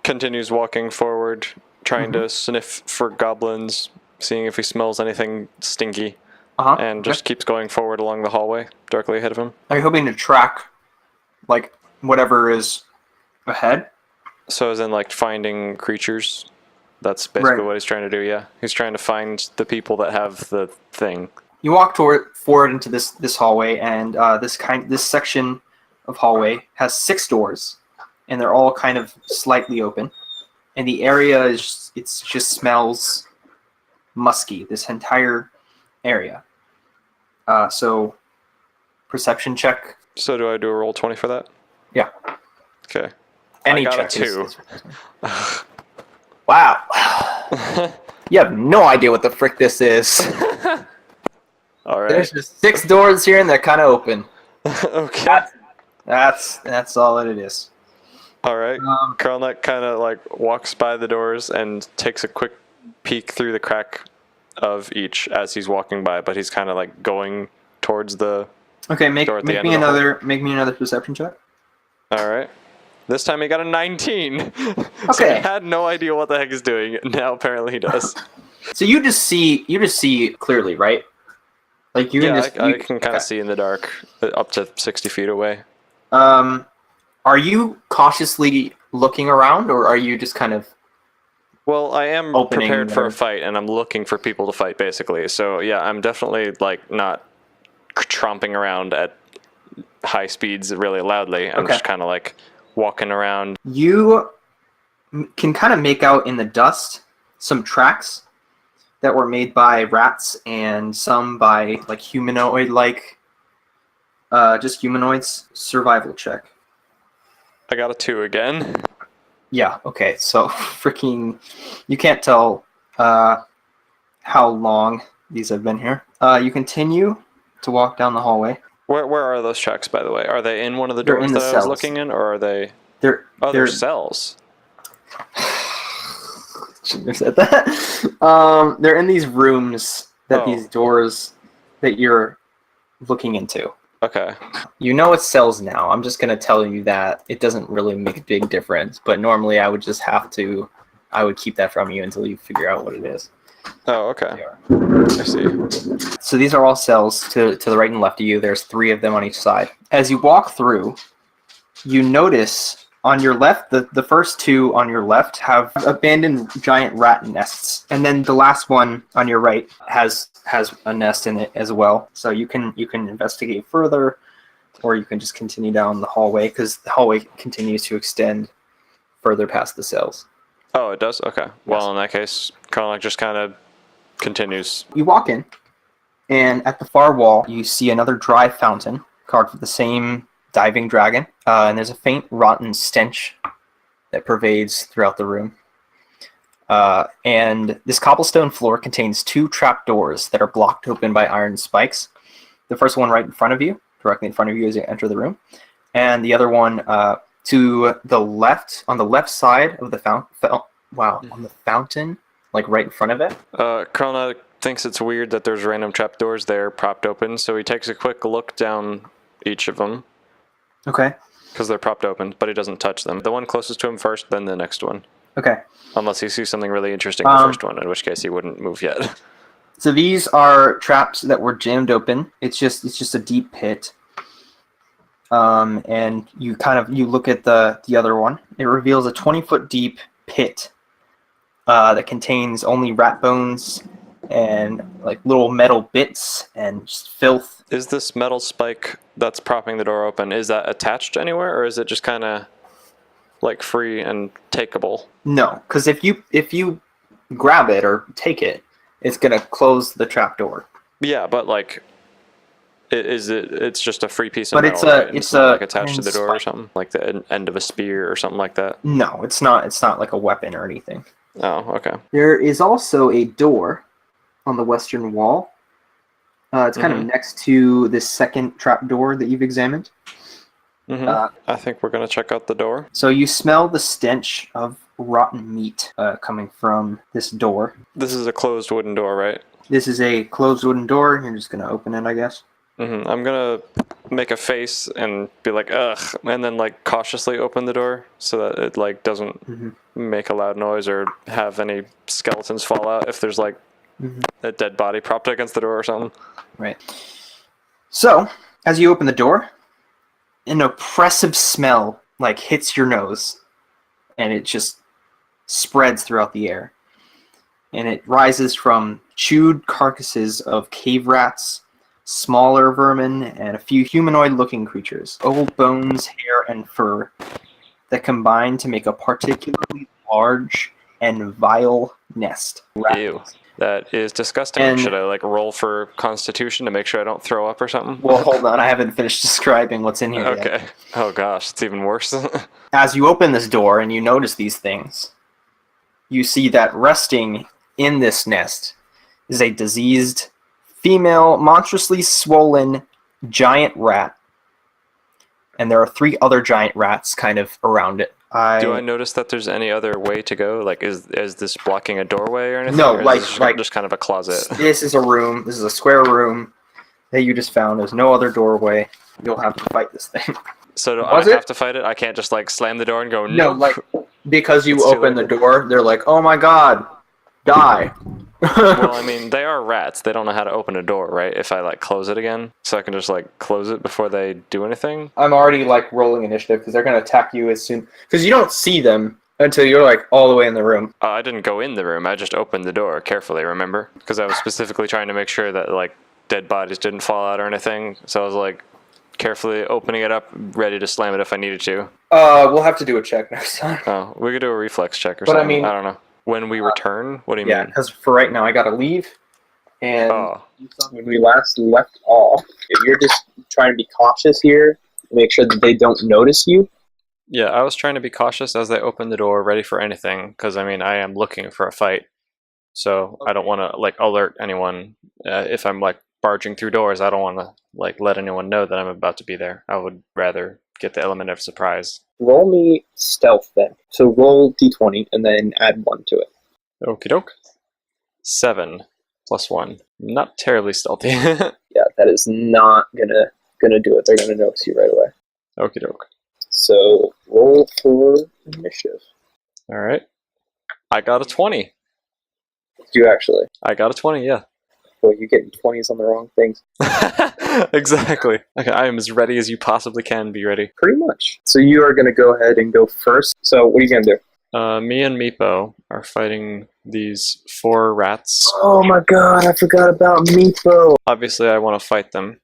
continues walking forward, trying to sniff for goblins, seeing if he smells anything stinky, and just keeps going forward along the hallway directly ahead of him. Are you hoping to track, like, whatever is ahead? So as in, like, finding creatures? That's basically what he's trying to do, yeah. He's trying to find the people that have the thing. You walk forward into this hallway, and this section of hallway has 6 doors, and they're all kind of slightly open. And the area just smells musky, this entire area. So perception check. So do I do a roll 20 for that? Yeah. Okay. Any I got check. a 2. Wow. You have no idea what the frick this is. All right. There's just 6 doors here, and they're kind of open. Okay. That's all that it is. All right. Krelnok kind of like walks by the doors and takes a quick peek through the crack of each as he's walking by, but he's kind of like going towards the door at the end of the hall. Make me another perception check. All right. This time he got a 19. Okay. So he had no idea what the heck he's doing. Now apparently he does. So you just see clearly, right? Like you can I can kind of see in the dark up to 60 feet away. Are you cautiously looking around, or are you just kind of? Well, I am prepared for a fight, and I'm looking for people to fight, basically. So yeah, I'm definitely like not tromping around at high speeds really loudly. I'm just kind of like walking around. You can kind of make out in the dust some tracks that were made by rats and some by like humanoid-like, just humanoids. Survival check. I got a 2 again. Yeah, okay, so freaking, you can't tell how long these have been here. You continue to walk down the hallway. Where are those tracks, by the way? Are they in one of the doors that I was looking in, or are they? They're cells. Shouldn't have said that. They're in these rooms these doors that you're looking into. Okay. You know it's cells now. I'm just gonna tell you that it doesn't really make a big difference. But normally I would just I would keep that from you until you figure out what it is. Oh, okay. I see. So these are all cells to the right and left of you. There's 3 of them on each side. As you walk through, you notice On your left, the first two on your left have abandoned giant rat nests, and then the last one on your right has a nest in it as well. So you can investigate further, or you can just continue down the hallway because the hallway continues to extend further past the cells. Oh, it does? Okay. Yes. Well, in that case, Krelnok just kind of continues. You walk in, and at the far wall, you see another dry fountain carved with the same diving dragon, and there's a faint rotten stench that pervades throughout the room. And this cobblestone floor contains 2 trapdoors that are blocked open by iron spikes. The first one right in front of you, directly in front of you as you enter the room, and the other one to the left, on the left side of the on the fountain, like right in front of it. Krelnok thinks it's weird that there's random trapdoors there propped open, so he takes a quick look down each of them. Okay. Because they're propped open, but he doesn't touch them. The one closest to him first, then the next one. Okay. Unless he sees something really interesting in the first one, in which case he wouldn't move yet. So these are traps that were jammed open. It's just a deep pit. And you look at the other one. It reveals a 20-foot deep pit that contains only rat bones and like little metal bits and just filth. Is this metal spike that's propping the door open, is that attached anywhere, or is it just kind of like free and takeable? No, because if you grab it or take it, it's gonna close the trap door. Yeah, but like, it's just a free piece of But metal, right? it's not a like attached to the door spike. or something, like the end of a spear or something like that. No, it's not. It's not like a weapon or anything. Oh, okay. There is also a door on the western wall. It's kind of next to this second trap door that you've examined. I think we're gonna check out the door. So you smell the stench of rotten meat coming from this door. This is a closed wooden door, right? This is a closed wooden door. You're just gonna open it, I guess. I'm gonna make a face and be like, ugh, and then like cautiously open the door so that it like doesn't make a loud noise or have any skeletons fall out if there's like a dead body propped against the door or something. Right. So as you open the door, an oppressive smell like hits your nose, and it just spreads throughout the air. And it rises from chewed carcasses of cave rats, smaller vermin, and a few humanoid-looking creatures. Old bones, hair, and fur that combine to make a particularly large and vile nest. Ew. That is disgusting. And should I like roll for Constitution to make sure I don't throw up or something? well, hold on. I haven't finished describing what's in here yet. Okay. Oh gosh, it's even worse. As you open this door and you notice these things, you see that resting in this nest is a diseased, female, monstrously swollen giant rat. And there are 3 other giant rats kind of around it. Do I notice that there's any other way to go? Like, is this blocking a doorway or anything? No, or like just kind of a closet. This is a room. This is a square room that you just found. There's no other doorway. You'll have to fight this thing. So do I have to fight it? I can't just like slam the door and go No, nope. like because you open the door, they're like, "Oh my god, die." Well, I mean, they are rats. They don't know how to open a door, right? If I like close it again, so I can just like close it before they do anything. I'm already like rolling initiative because they're gonna attack you as soon because you don't see them until you're like all the way in the room. I didn't go in the room. I just opened the door carefully. Remember? Because I was specifically trying to make sure that like dead bodies didn't fall out or anything. So I was like carefully opening it up, ready to slam it if I needed to. We'll have to do a check next time. Oh, we could do a reflex check or But I something. mean- I don't know. When we return? What do you Yeah, mean? because for right now I gotta leave. And Oh. when we last left off, if you're just trying to be cautious here, make sure that they don't notice you. Yeah, I was trying to be cautious as they open the door, ready for anything, because I mean, I am looking for a fight. So I don't want to like alert anyone if I'm like barging through doors. I don't want to like let anyone know that I'm about to be there. I would rather get the element of surprise. Roll me stealth then. So roll d20 and then add 1 to it. Okie doke. 7 + 1. Not terribly stealthy. Yeah, that is not gonna do it. They're gonna notice you right away. Okie doke. So roll for initiative. All right. I got a 20. Do you actually? I got a 20. Yeah. boy, you're getting 20s on the wrong things. Exactly. Okay, I am as ready as you possibly can be ready. Pretty much. So you are going to go ahead and go first. So what are you going to do? Me and Meepo are fighting these 4 rats. Oh my god, I forgot about Meepo. Obviously, I want to fight them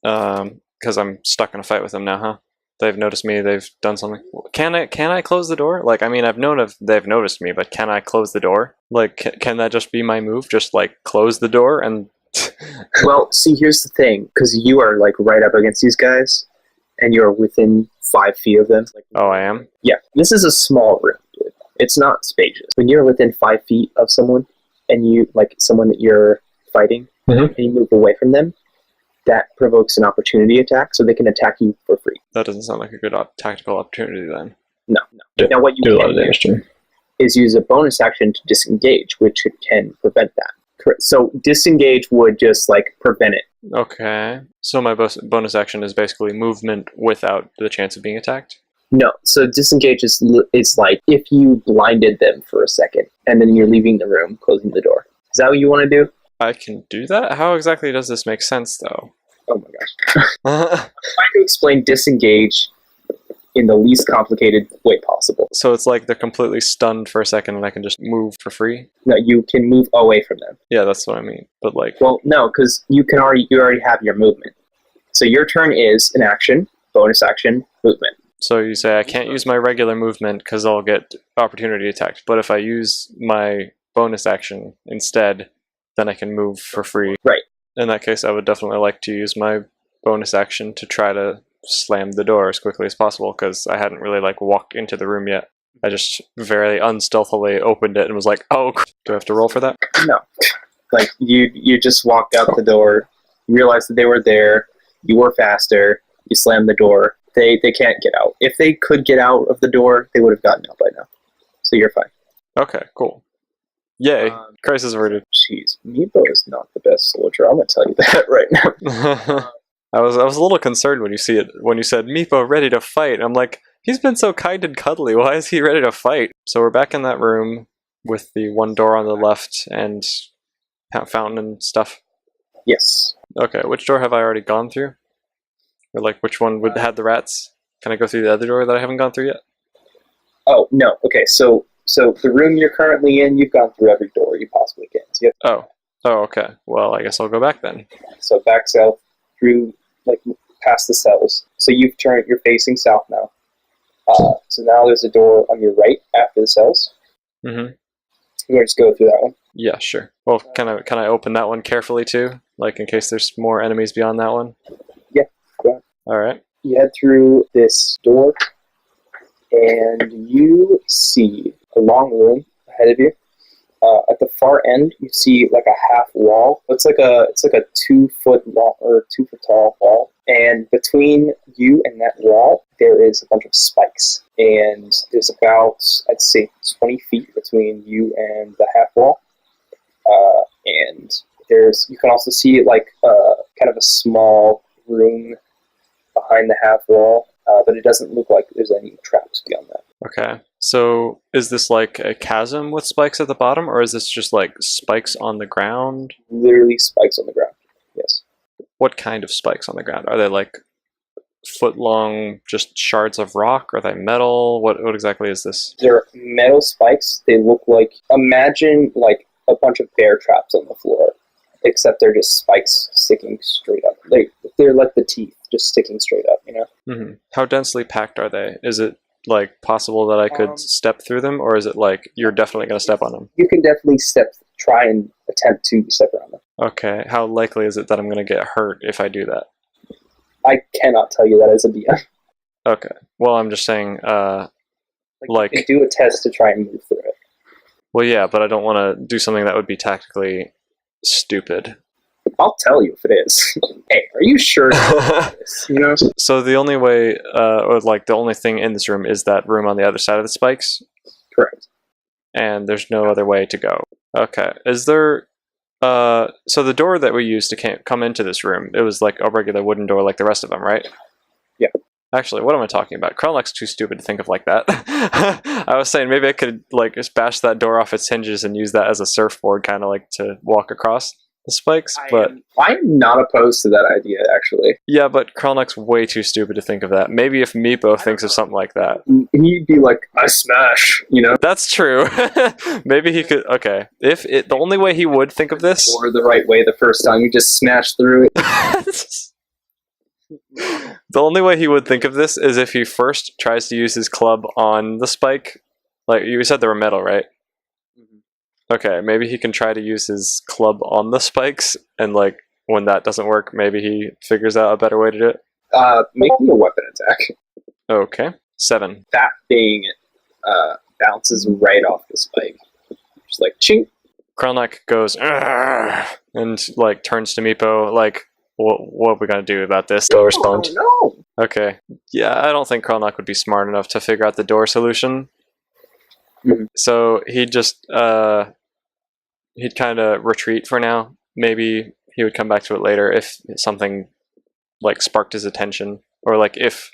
because I'm stuck in a fight with them now, huh? They've noticed me. They've done something. Can I close the door? Like, I mean, I've known if they've noticed me, but can I close the door? Like, can that just be my move? Just like close the door and. Well, see, here's the thing, because you are like right up against these guys, and you're within 5 feet of them. Oh, I am? Yeah, this is a small room, dude. It's not spacious. When you're within 5 feet of someone, and you like someone that you're fighting, and you move away from them, that provokes an opportunity attack, so they can attack you for free. That doesn't sound like a good tactical opportunity then. No. Now, what you can do is use a bonus action to disengage, which can prevent that. So disengage would just like prevent it. Okay. So my bonus action is basically movement without the chance of being attacked? No. So disengage is like if you blinded them for a second and then you're leaving the room, closing the door. Is that what you want to do? I can do that? How exactly does this make sense, though? Oh my gosh. I'm trying to explain disengage in the least complicated way possible. So it's like they're completely stunned for a second and I can just move for free? No, you can move away from them. Yeah, that's what I mean. But like... Well, no, because you already have your movement. So your turn is an action, bonus action, movement. So you say I can't use my regular movement because I'll get opportunity attacked. But if I use my bonus action instead, then I can move for free. Right. In that case, I would definitely like to use my bonus action to try to slam the door as quickly as possible because I hadn't really like walked into the room yet. I just very unstealthily opened it and was like, oh, do I have to roll for that? No. Like you just walked out the door, you realized that they were there, you were faster, you slammed the door. They can't get out. If they could get out of the door, they would have gotten out by now. So you're fine. Okay, cool. Yay. Crisis averted. Jeez, Meepo is not the best soldier. I'm going to tell you that right now. I was a little concerned when you said Meepo ready to fight. I'm like, he's been so kind and cuddly. Why is he ready to fight? So we're back in that room with the one door on the left and fountain and stuff. Yes. Okay, which door have I already gone through? Or like which one would had the rats? Can I go through the other door that I haven't gone through yet? Oh no. Okay, so the room you're currently in, you've gone through every door you possibly can. So Oh, okay. Well, I guess I'll go back then. So back south through like past the cells. So you're facing south now. So now there's a door on your right after the cells. Mm-hmm. You want to just go through that one? Yeah, sure. Well, can I open that one carefully too, like in case there's more enemies beyond that one? Yeah. Go ahead. All right. You head through this door, and you see a long room ahead of you. At the far end, you see like a half wall. It's like a 2 foot long or 2 foot tall wall, and between you and that wall, there is a bunch of spikes. And there's about, I'd say, 20 feet between you and the half wall. And you can also see like kind of a small room behind the half wall, but it doesn't look like there's any traps beyond that. Okay. So is this like a chasm with spikes at the bottom, or is this just like spikes on the ground? Literally spikes on the ground. Yes. What kind of spikes on the ground? Are they like foot-long, just shards of rock? Are they metal? What exactly is this? They're metal spikes. They look like, imagine like a bunch of bear traps on the floor, except they're just spikes sticking straight up. They're like the teeth, just sticking straight up, you know? Mm-hmm. How densely packed are they? Is it like possible that I could step through them, or is it like you're definitely going to step on them? You can definitely try and attempt to step around them. Okay. How likely is it that I'm going to get hurt if I do that? I cannot tell you that as a DM. Okay. Well, I'm just saying, you can do a test to try and move through it. Well, yeah, but I don't want to do something that would be tactically stupid. I'll tell you if it is. Hey, are you sure? You know. So the only way, or like the only thing in this room is that room on the other side of the spikes? Correct. And there's no other way to go. Okay. Is there... so the door that we used to come into this room, it was like a regular wooden door like the rest of them, right? Yeah. Actually, what am I talking about? Krelnok's too stupid to think of like that. I was saying maybe I could like just bash that door off its hinges and use that as a surfboard, kind of like to walk across. the spikes, but I'm not opposed to that idea, actually. yeah, but Krelnok's way too stupid to think of that. Maybe if Meepo thinks of something like that. He'd be like, I smash, you know? That's true. Maybe he could. Okay, the only way he would think of this, Or the right way the first time, you just smash through it. the only way he would think of this is if he first tries to use his club on the spike. Like you said, they were metal, right? Okay, maybe he can try to use his club on the spikes, and like when that doesn't work, maybe he figures out a better way to do it. Make me a weapon attack. Okay, 7. That thing bounces right off the spike. Just like, chink. Krelnok goes "Argh," and like turns to Meepo like, what are we gonna do about this? They'll respond. Oh, no. Okay, yeah, I don't think Krelnok would be smart enough to figure out the door solution. So he'd just he'd kind of retreat for now. Maybe he would come back to it later if something like sparked his attention, or like if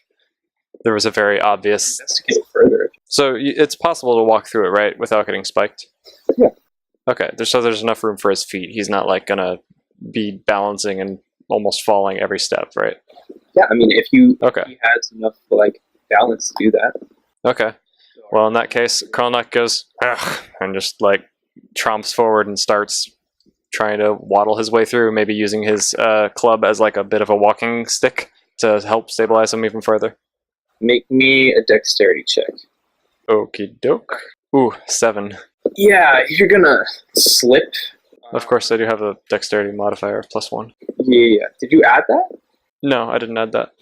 there was a very obvious. Investigate further. So it's possible to walk through it, right, without getting spiked. Yeah. Okay, there's enough room for his feet. He's not like gonna be balancing and almost falling every step, right? Yeah, I mean, if he Okay. has enough like balance to do that. Okay. Well, in that case, Krelnok goes "Ugh," and just like tromps forward and starts trying to waddle his way through, maybe using his club as like a bit of a walking stick to help stabilize him even further. Make me a dexterity check. Okie doke. Ooh, 7. Yeah, you're gonna slip. Of course, I do have a dexterity modifier of +1. Yeah. Did you add that? No, I didn't add that.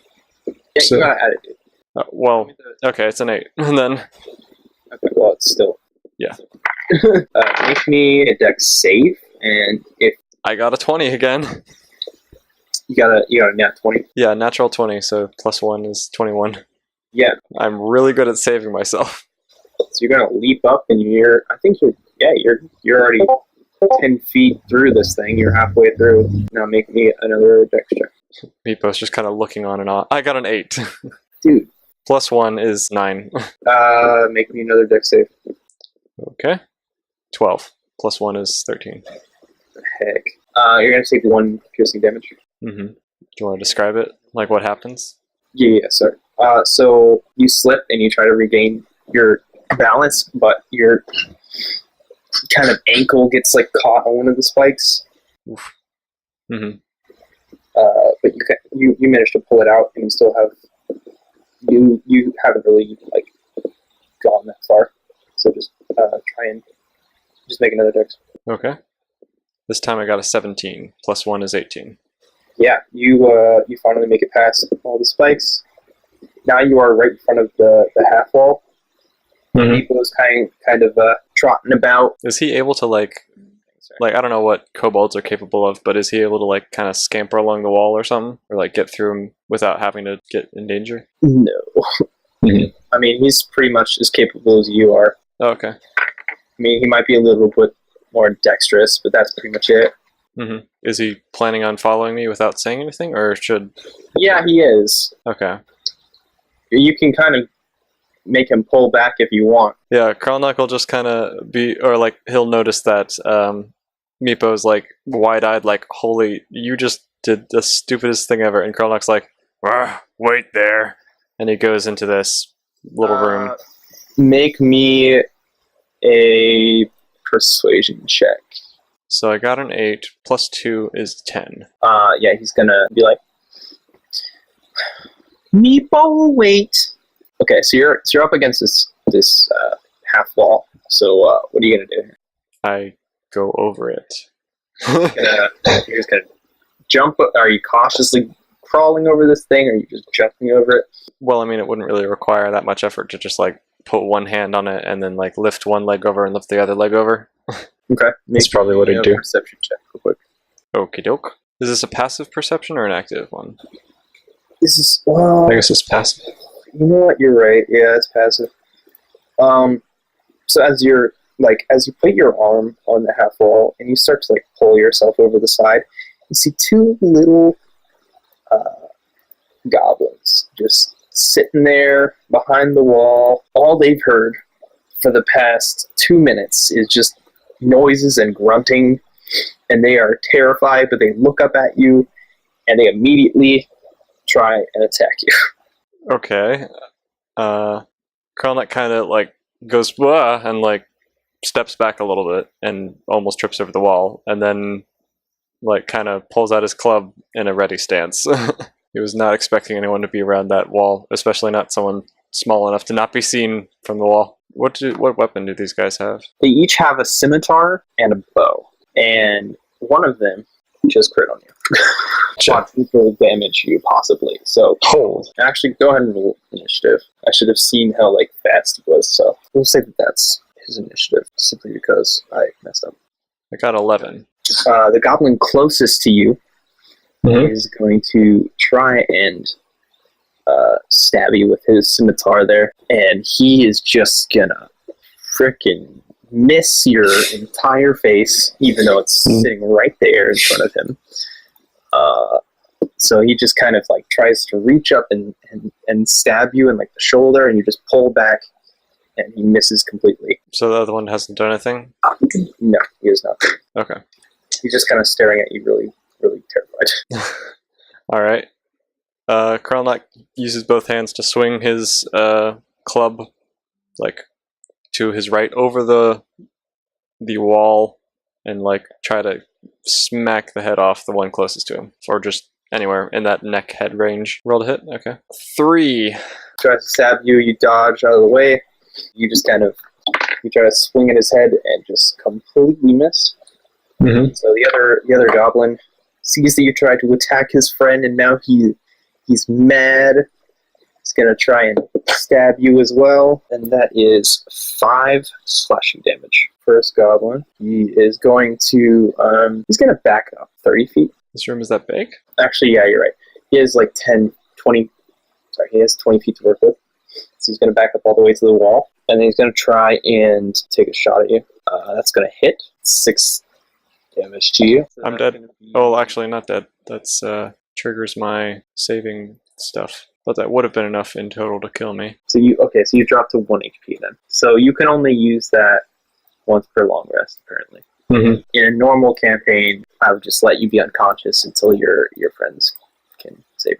Yeah, So- you gotta add it. Dude. Well, okay, it's an 8. And then, Okay, well, it's still. Yeah. Make me a dex save, and if I got a 20 again. you got a nat 20. Yeah, natural 20, so +1 is 21. Yeah. I'm really good at saving myself. So you're gonna leap up, and you're already 10 feet through this thing. You're halfway through. Now make me another dex check. Meepo's just kind of looking on and on. I got an 8. Dude. +1 is 9. Make me another dex save. Okay. 12. +1 is 13. Heck. You're gonna take 1 piercing damage. Mm-hmm. Do you want to describe it? Like what happens? Yeah, sorry. So you slip and you try to regain your balance, but your kind of ankle gets like caught on one of the spikes. Oof. Mm-hmm. But you managed to pull it out, and you still have you haven't really like gone that far. So just try and just make another dex. Okay. This time I got a 17. +1 is 18. Yeah, you finally make it past all the spikes. Now you are right in front of the half wall. Meepo's kind of trotting about. Is he able to like I don't know what kobolds are capable of, but is he able to like kind of scamper along the wall or something, or like get through him without having to get in danger? No. I mean, he's pretty much as capable as you are. Oh, okay. I mean, he might be a little bit more dexterous, but that's pretty much it. Mm-hmm. Is he planning on following me without saying anything, or should? Yeah, he is. Okay. You can kind of make him pull back if you want. Yeah, Krelnok will just kind of be, or like he'll notice that Meepo's like wide-eyed, like, "Holy, you just did the stupidest thing ever," and Krelnok's like, "Wait there," and he goes into this little room. Make me a persuasion check. So I got an 8. +2 is 10. Yeah, he's gonna be like, Meepo, wait. Okay, so you're up against this half wall. So what are you gonna do here? I go over it. You're just gonna jump. Are you cautiously crawling over this thing, or are you just jumping over it? Well, I mean, it wouldn't really require that much effort to just like put one hand on it and then like lift one leg over and lift the other leg over. Okay, That's probably what I'd do. Perception check, real quick. Okie doke. Is this a passive perception or an active one? This is. Well, I guess it's passive. You know what? You're right. Yeah, it's passive. So as you put your arm on the half wall and you start to like pull yourself over the side, you see 2 little goblins just sitting there behind the wall. All they've heard for the past 2 minutes is just noises and grunting and they are terrified, but they look up at you, and they immediately try and attack you. Okay. Krelnok kind of like goes "Wah," and like steps back a little bit and almost trips over the wall, and then like kind of pulls out his club in a ready stance. He was not expecting anyone to be around that wall, especially not someone small enough to not be seen from the wall. What weapon do these guys have? They each have a scimitar and a bow, and one of them just crit on you. Quadruple damage you, possibly. So, actually, go ahead and roll initiative. I should have seen how like fast he was, so we'll say that that's his initiative, simply because I messed up. I got 11. The goblin closest to you is going to try and stab you with his scimitar there, and he is just gonna frickin' miss your entire face, even though it's sitting right there in front of him. So he just kind of like tries to reach up and stab you in like the shoulder, and you just pull back, and he misses completely. So the other one hasn't done anything? No, he is not. Okay. He's just kind of staring at you, really, really terrified. All right. Krelnok uses both hands to swing his club like to his right over the wall and like try to smack the head off the one closest to him, or just anywhere in that neck head range. Roll to hit. Okay. 3. Tries to stab you, you dodge out of the way. You just kind of try to swing at his head and just completely miss. So the other goblin sees that you tried to attack his friend, and now he's mad. He's gonna try and stab you as well, and that is 5 slashing damage. First goblin, he is going to he's gonna back up 30 feet. This room is that big? Actually, yeah, you're right. He has like 20 feet to work with. So he's gonna back up all the way to the wall, and then he's gonna try and take a shot at you. That's gonna hit 6 damage to you. So I'm dead. Oh, actually, not dead. That's triggers my saving stuff. But that would have been enough in total to kill me. So you drop to 1 HP then. So you can only use that once per long rest, apparently. In a normal campaign, I would just let you be unconscious until your friends can save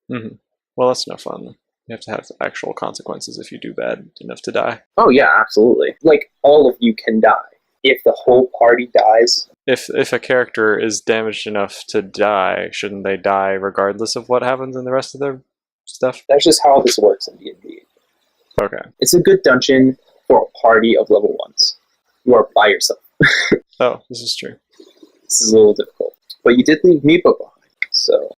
you. Well, that's no fun. You have to have actual consequences if you do bad enough to die. Oh yeah, absolutely. Like, all of you can die. If the whole party dies... If a character is damaged enough to die, shouldn't they die regardless of what happens in the rest of their stuff? That's just how this works in D&D. Okay. It's a good dungeon for a party of level 1s. You are by yourself. Oh, this is true. This is a little difficult. But you did leave Meepo behind, so...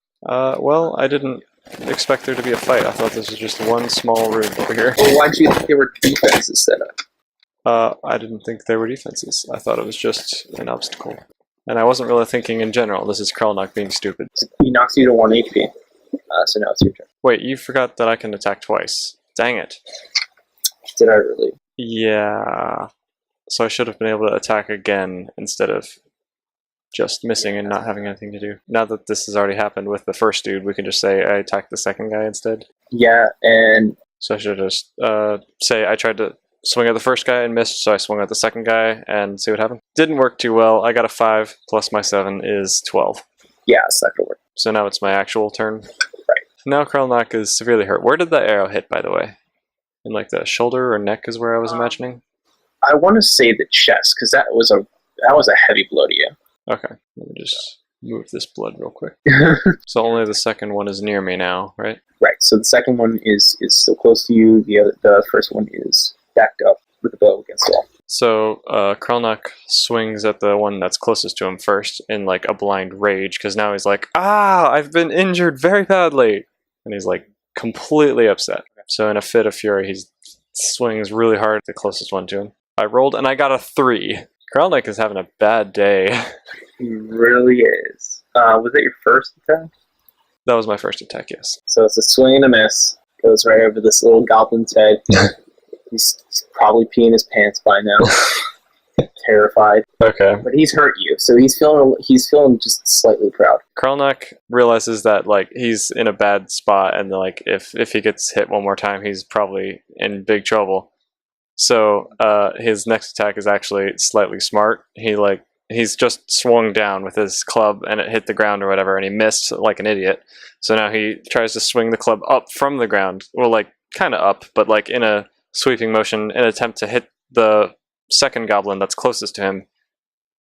Well, I didn't expect there to be a fight. I thought this was just one small room over here. Well, why'd you think there were defenses set up? I didn't think there were defenses. I thought it was just an obstacle. And I wasn't really thinking in general. This is Krelnok being stupid. He knocks you to 1 HP. So now it's your turn. Wait, you forgot that I can attack twice. Dang it. Did I really? Yeah. So I should have been able to attack again instead of just missing and not having anything to do. Now that this has already happened with the first dude, we can just say I attacked the second guy instead. Yeah, and... So I should just say I tried to swing at the first guy and missed, so I swung at the second guy and see what happened. Didn't work too well. I got a 5 plus my 7 is 12. Yeah, it's not gonna work. So now it's my actual turn. Right. Now Krelnok is severely hurt. Where did that arrow hit, by the way? In like the shoulder or neck is where I was imagining? I want to say the chest, because that was a heavy blow to you. Okay, let me just move this blood real quick. So only the second one is near me now, right? Right, so the second one is still close to you. The first one is backed up with the bow against the wall. So Krelnok swings at the one that's closest to him first in like a blind rage, because now he's like, I've been injured very badly! And he's like completely upset. So in a fit of fury, he swings really hard at the closest one to him. I rolled and I got a 3. Krelnok is having a bad day. He really is. Was that your first attack? That was my first attack, yes. So it's a swing and a miss. Goes right over this little goblin's head. He's probably peeing his pants by now. Terrified. Okay. But he's hurt you, so he's feeling just slightly proud. Krelnok realizes that like he's in a bad spot, and like if he gets hit one more time, he's probably in big trouble. So his next attack is actually slightly smart. He like he's just swung down with his club and it hit the ground or whatever, and he missed like an idiot. So now he tries to swing the club up from the ground. Well, like kind of up, but like in a sweeping motion in an attempt to hit the second goblin that's closest to him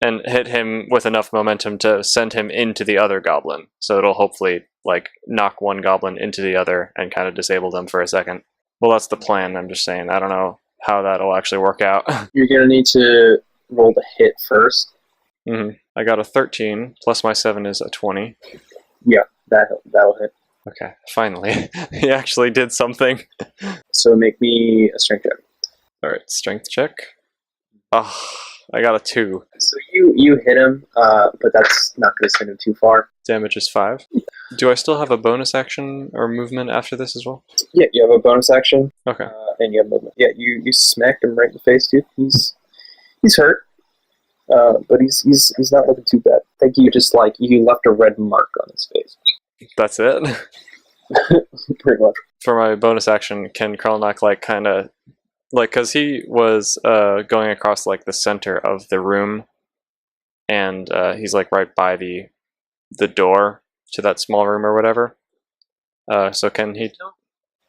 and hit him with enough momentum to send him into the other goblin. So it'll hopefully like knock one goblin into the other and kind of disable them for a second. Well, that's the plan. I'm just saying. I don't know how that'll actually work out. You're going to need to roll the hit first. I got a 13, plus my 7 is a 20. Yeah, that'll hit. Okay, finally. He actually did something. So make me a strength check. Alright, strength check. Oh, I got a 2. So you hit him, but that's not going to send him too far. Damage is 5. Do I still have a bonus action or movement after this as well? Yeah, you have a bonus action. Okay. And you have movement. Yeah, you smacked him right in the face, dude. He's hurt. But he's not looking too bad. I think you just you left a red mark on his face. That's it? Pretty much. For my bonus action, can Krelnok kind of because he was going across the center of the room, and he's right by the door to that small room or whatever. So can he?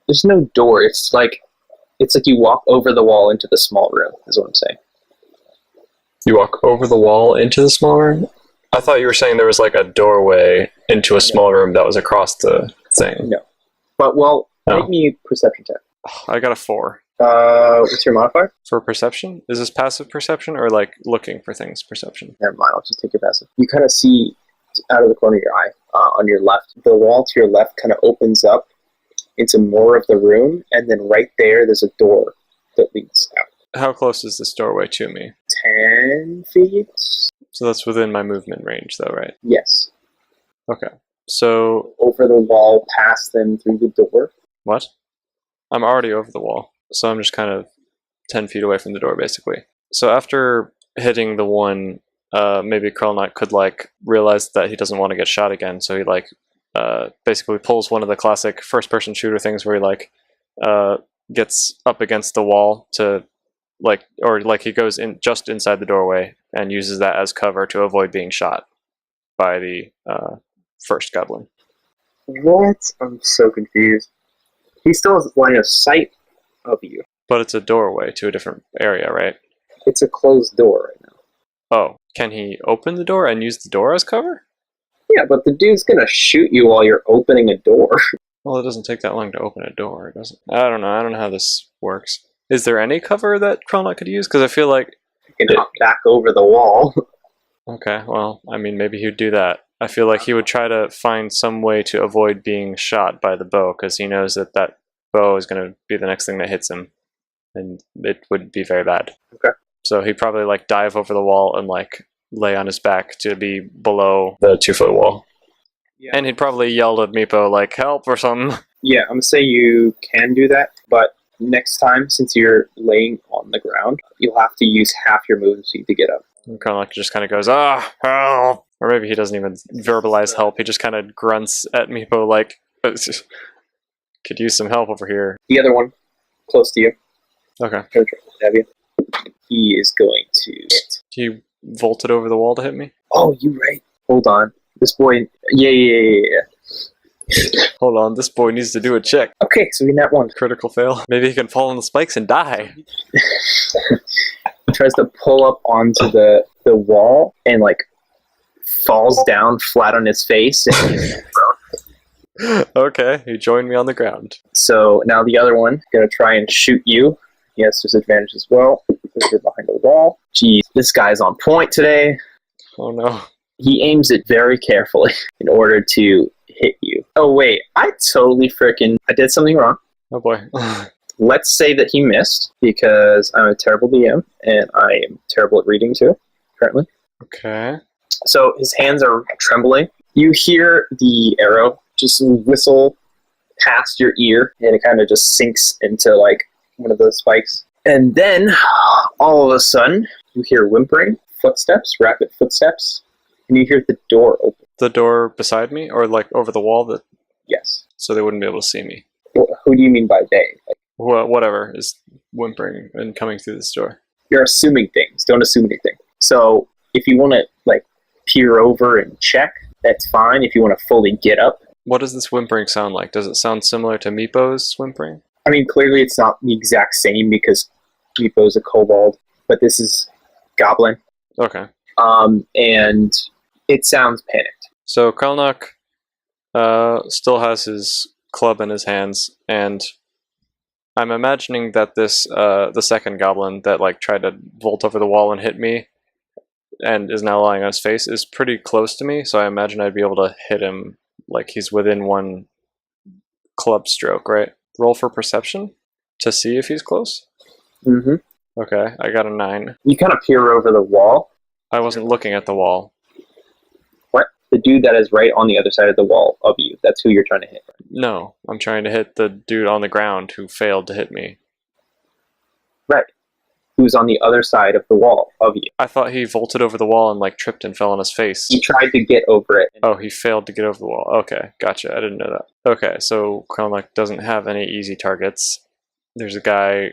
There's no door. It's like you walk over the wall into the small room. Is what I'm saying. You walk over the wall into the small room? I thought you were saying there was a doorway into a small room that was across the thing. No. But make me a perception check. I got a 4. What's your modifier? For perception? Is this passive perception or looking for things perception? Never mind, I'll just take your passive. You kind of see out of the corner of your eye, on your left, the wall to your left kind of opens up into more of the room, and then right there's a door that leads out. How close is this doorway to me? 10 feet? So that's within my movement range though, right? Yes. Okay. So... Over the wall, past them, through the door. What? I'm already over the wall. So I'm just kind of 10 feet away from the door, basically. So after hitting the one, maybe Krelnok could realize that he doesn't want to get shot again, so he basically pulls one of the classic first-person shooter things where he gets up against the wall to he goes in just inside the doorway and uses that as cover to avoid being shot by the first goblin. What? I'm so confused. He still has line of sight of you. But it's a doorway to a different area, right? It's a closed door right now. Oh, can he open the door and use the door as cover? Yeah, but the dude's gonna shoot you while you're opening a door. Well, it doesn't take that long to open a door, does it? I don't know how this works. Is there any cover that Krelnok could use? Because I feel like... You can hop back over the wall. Okay, well, I mean, maybe he would do that. I feel like he would try to find some way to avoid being shot by the bow, because he knows that bow is going to be the next thing that hits him, and it would be very bad. Okay. So he'd probably dive over the wall and lay on his back to be below the 2-foot wall. Yeah. And he'd probably yell at Meepo help or something. Yeah, I'm gonna say you can do that, but next time, since you're laying on the ground, you'll have to use half your movement speed to get up. And Krelnok just kind of goes, help! Or maybe he doesn't even verbalize help. He just kind of grunts at Meepo could use some help over here. The other one, close to you. Okay. He is going to... He vaulted over the wall to hit me? Oh, you right. Hold on. This boy... Yeah. Hold on, this boy needs to do a check. Okay, so we net one. Critical fail. Maybe he can fall on the spikes and die. He tries to pull up onto the wall and falls down flat on his face. And Okay, he joined me on the ground. So now the other one gonna try and shoot you. He has disadvantage as well because you're behind the wall. Jeez, this guy's on point today. Oh no. He aims it very carefully in order to hit you. Oh wait, I did something wrong. Oh boy. Let's say that he missed because I'm a terrible DM and I am terrible at reading too, currently. Okay. So his hands are trembling. You hear the arrow just whistle past your ear and it kind of just sinks into one of those spikes. And then all of a sudden you hear whimpering, footsteps, rapid footsteps, and you hear the door open. The door beside me or over the wall that... Yes. So they wouldn't be able to see me. Who do you mean by they? Well, whatever is whimpering and coming through this door. You're assuming things. Don't assume anything. So If you want to like peer over and check, that's fine. If you want to fully get up, What does this whimpering sound like? Does it sound similar to Meepo's whimpering? I mean, clearly it's not the exact same because Meepo's a kobold, but this is goblin. Okay. And it sounds panicked. So Krelnok still has his club in his hands, and I'm imagining that this the second goblin that like tried to vault over the wall and hit me and is now lying on his face is pretty close to me, so I imagine I'd be able to hit him like he's within one club stroke, right? Roll for perception to see if he's close. Mm-hmm. Okay, I got a 9. You kind of peer over the wall. I wasn't looking at the wall. What? The dude that is right on the other side of the wall of you. That's who you're trying to hit. No, I'm trying to hit the dude on the ground who failed to hit me. Right. Who's on the other side of the wall of you. I thought he vaulted over the wall and like tripped and fell on his face. He tried to get over it. Oh, he failed to get over the wall. Okay, gotcha. I didn't know that. Okay, so Krelnok doesn't have any easy targets. There's a guy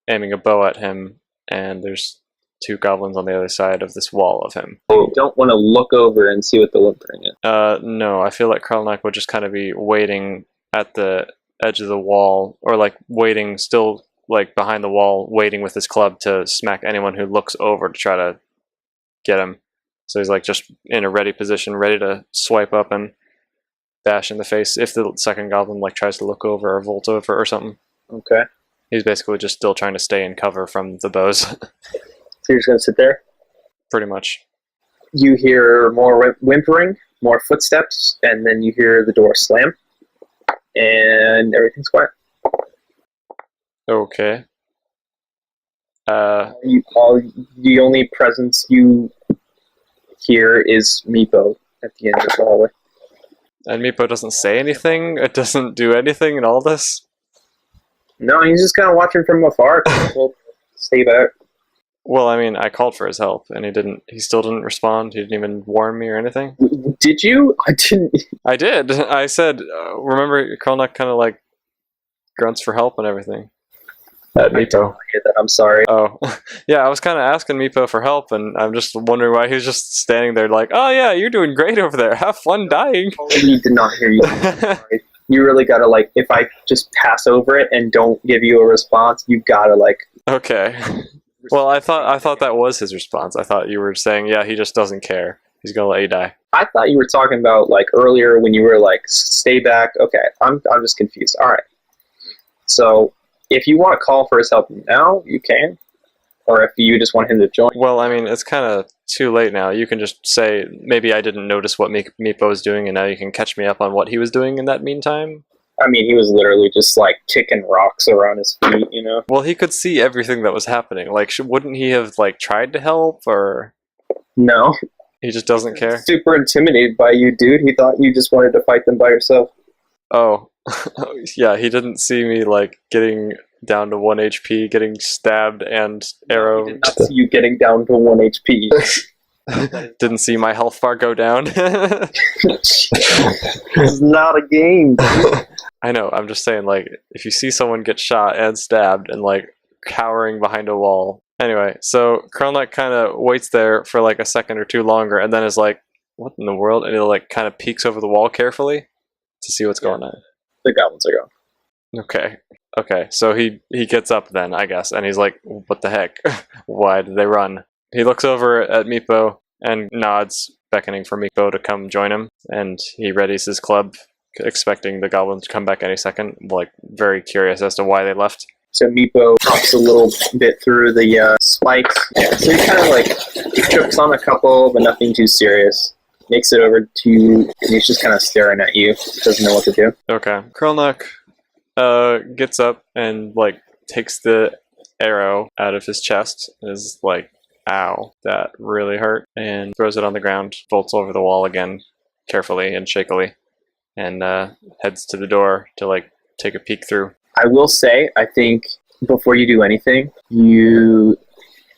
aiming a bow at him, and there's 2 goblins on the other side of this wall of him. You don't want to look over and see what the whimpering is. No, I feel like Krelnok would just kind of be waiting at the edge of the wall, or like waiting still like behind the wall, waiting with his club to smack anyone who looks over to try to get him. So he's like just in a ready position, ready to swipe up and bash in the face if the second goblin like tries to look over or vault over or something. Okay. He's basically just still trying to stay in cover from the bows. So you're just going to sit there? Pretty much. You hear more whimpering, more footsteps, and then you hear the door slam. And everything's quiet. Okay. The only presence you hear is Meepo at the end of the hallway. And Meepo doesn't say anything? It doesn't do anything in all this? No, he's just kind of watching from afar. Well, stay back. Well, I mean, I called for his help, and he still didn't respond. He didn't even warn me or anything. Did you? I didn't. I did. I said, remember, Krelnok kind of like grunts for help and everything. Meepo. I hear that. I'm sorry. Oh, yeah, I was kind of asking Meepo for help, and I'm just wondering why he was just standing there like, oh yeah, you're doing great over there. Have fun dying. He did not hear you. Sorry. You really gotta like, if I just pass over it and don't give you a response, you gotta like. Okay. Well, I thought that was his response. I thought you were saying, yeah, he just doesn't care. He's gonna let you die. I thought you were talking about like earlier when you were like, stay back. Okay, I'm just confused. All right. So if you want to call for his help now, you can. Or if you just want him to join. Well, I mean, it's kind of too late now. You can just say, maybe I didn't notice what Meepo was doing, and now you can catch me up on what he was doing in that meantime. I mean, he was literally just like kicking rocks around his feet, you know? Well, he could see everything that was happening. Like, wouldn't he have like tried to help, or No. he just doesn't care? Super intimidated by you, dude. He thought you just wanted to fight them by yourself. Oh, yeah, he didn't see me like getting down to 1 HP, getting stabbed and arrowed. He did not see you getting down to 1 HP. Didn't see my health bar go down. This is not a game. I know, I'm just saying, like, if you see someone get shot and stabbed and, like, cowering behind a wall. Anyway, so Krelnok kind of waits there for, like, a second or two longer and then is like, what in the world? And he'll, like, kind of peeks over the wall carefully to see what's going on. The goblins are gone. Okay, so he gets up then, I guess, and he's like, what the heck? Why did they run? He looks over at Meepo and nods, beckoning for Meepo to come join him, and he readies his club, expecting the goblins to come back any second, like, very curious as to why they left. So Meepo hops a little bit through the spikes. Yeah, so he kind of like trips on a couple, but nothing too serious. Makes it over to you, and he's just kind of staring at you. Doesn't know what to do. Okay. Krelnok gets up and, like, takes the arrow out of his chest, and is like, ow, that really hurt, and throws it on the ground, bolts over the wall again, carefully and shakily, and heads to the door to, like, take a peek through. I will say, I think before you do anything, you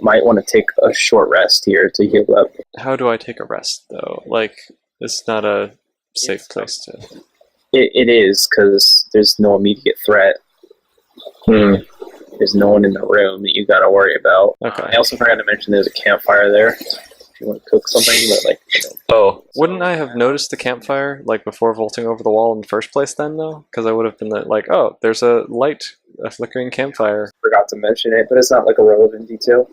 might want to take a short rest here to heal up. How do I take a rest, though? Like, it's not a safe place to... It is, because there's no immediate threat. There's no one in the room that you got to worry about. Okay. I also forgot to mention there's a campfire there. If you want to cook something, but like, Oh, wouldn't I have noticed the campfire like before vaulting over the wall in the first place? Then though, because I would have been like, oh, there's a flickering campfire. forgot to mention it, but it's not like a relevant detail.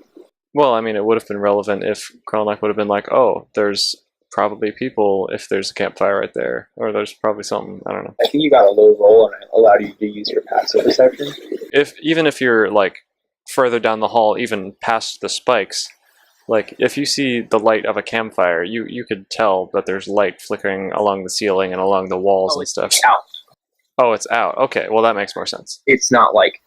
Well, I mean, it would have been relevant if Krelnok would have been like, oh, there's probably people if there's a campfire right there, or there's probably something. I don't know. I think you got a low roll and it allowed you to use your passive perception. Even if you're like further down the hall, even past the spikes. Like, if you see the light of a campfire, you could tell that there's light flickering along the ceiling and along the walls and stuff. It's out. Oh, it's out. Okay, well, that makes more sense. It's not like...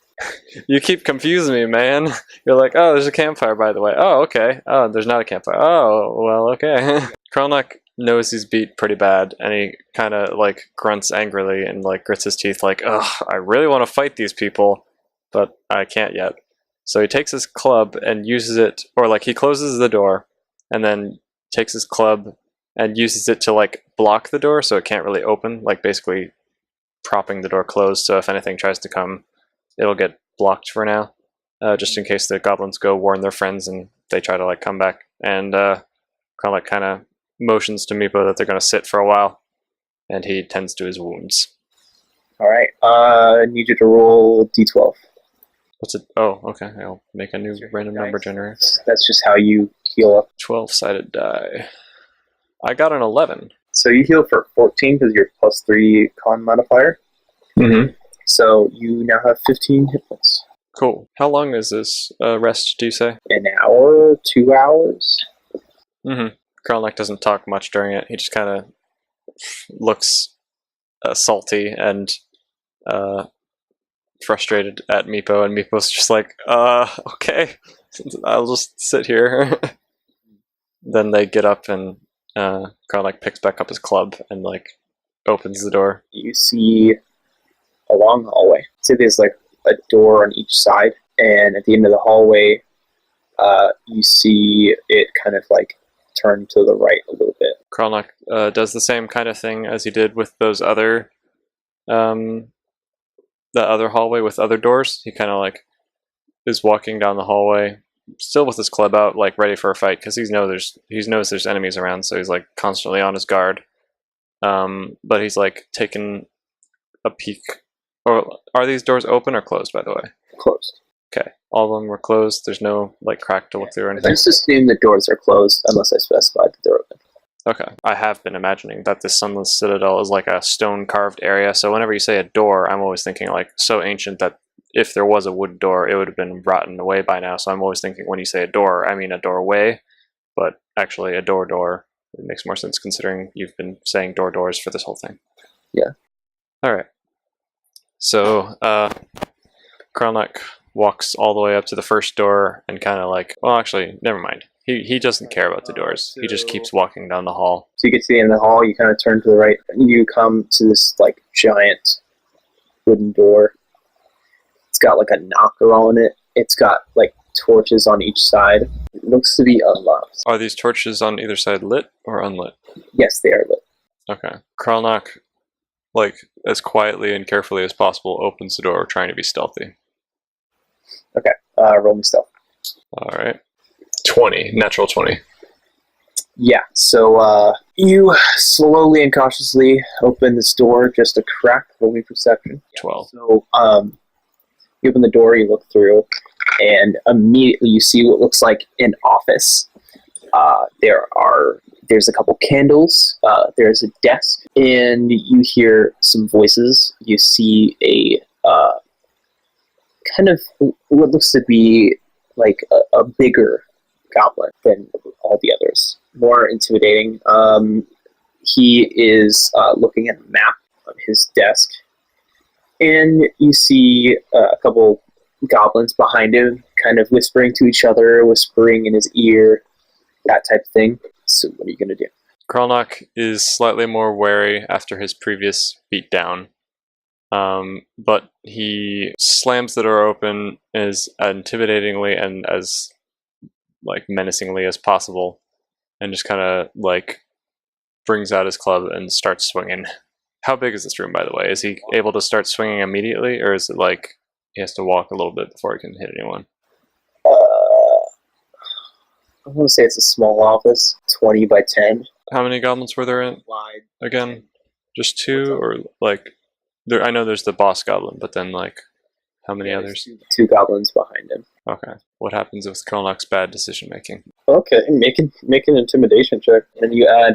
You keep confusing me, man. You're like, oh, there's a campfire, by the way. Oh, okay. Oh, there's not a campfire. Oh, well, okay. Krelnok knows he's beat pretty bad, and he kind of, like, grunts angrily and, like, grits his teeth like, ugh, I really want to fight these people, but I can't yet. So he takes his club and uses it, or like he closes the door and then takes his club and uses it to like block the door so it can't really open, like basically propping the door closed so if anything tries to come, it'll get blocked for now, just in case the goblins go warn their friends and they try to like come back. And Krelnok kind of motions to Meepo that they're going to sit for a while, and he tends to his wounds. Alright, I need you to roll d12. What's it? Oh, okay. I'll make a new random number generator. That's just how you heal up. 12-sided die. I got an 11. So you heal for 14 because you're +3 con modifier. Mm-hmm. So you now have 15 hit points. Cool. How long is this rest, do you say? An hour, 2 hours? Mm-hmm. Krelnok doesn't talk much during it. He just kind of looks salty and frustrated at Meepo, and Meepo's just like, okay, I'll just sit here. Then they get up and Krelnok picks back up his club and like opens the door. You see a long hallway. So there's like a door on each side, and at the end of the hallway, you see it kind of like turn to the right a little bit. Krelnok does the same kind of thing as he did with those other the other hallway with other doors. He kind of like is walking down the hallway, still with his club out, like ready for a fight, because he knows there's enemies around, so he's like constantly on his guard. But he's like taking a peek. Or are these doors open or closed, by the way? Closed. Okay, all of them were closed. There's no like crack to look through or anything. Just assume the doors are closed unless I specify that they're open. Okay. I have been imagining that this Sunless Citadel is like a stone-carved area, so whenever you say a door, I'm always thinking like so ancient that if there was a wood door, it would have been rotten away by now, so I'm always thinking when you say a door, I mean a doorway, but actually a door, it makes more sense considering you've been saying doors for this whole thing. Yeah. Alright. So, Krelnok walks all the way up to the first door and kind of like, well actually, never mind. He doesn't care about the doors. He just keeps walking down the hall. So you get to the end of the hall, you kind of turn to the right, and you come to this like giant wooden door. It's got like a knocker on it. It's got like torches on each side. It looks to be unlocked. Are these torches on either side lit or unlit? Yes, they are lit. Okay. Krelnok, like as quietly and carefully as possible, opens the door, trying to be stealthy. Okay, roll me stealth. All right. 20, natural 20. Yeah, so you slowly and cautiously open this door just a crack. Roll me perception. 12. So you open the door, you look through, and immediately you see what looks like an office. There's a couple candles, there's a desk, and you hear some voices. You see a kind of what looks to be like a bigger goblin than all the others. More intimidating. He is looking at a map on his desk, and you see a couple goblins behind him kind of whispering to each other, whispering in his ear, that type of thing. So what are you going to do? Krelnok is slightly more wary after his previous beatdown, but he slams the door open as intimidatingly and as like menacingly as possible, and just kind of like brings out his club and starts swinging. How big is this room, by the way? Is he able to start swinging immediately, or is it like he has to walk a little bit before he can hit anyone? I want to say it's a small office, 20 by 10. How many goblins were there in Wide. again? Just two, or like there? I know there's the boss goblin, but then like how many others? Two goblins behind him. Okay. What happens with Krelnok's bad decision making? Okay, make an intimidation check, and you add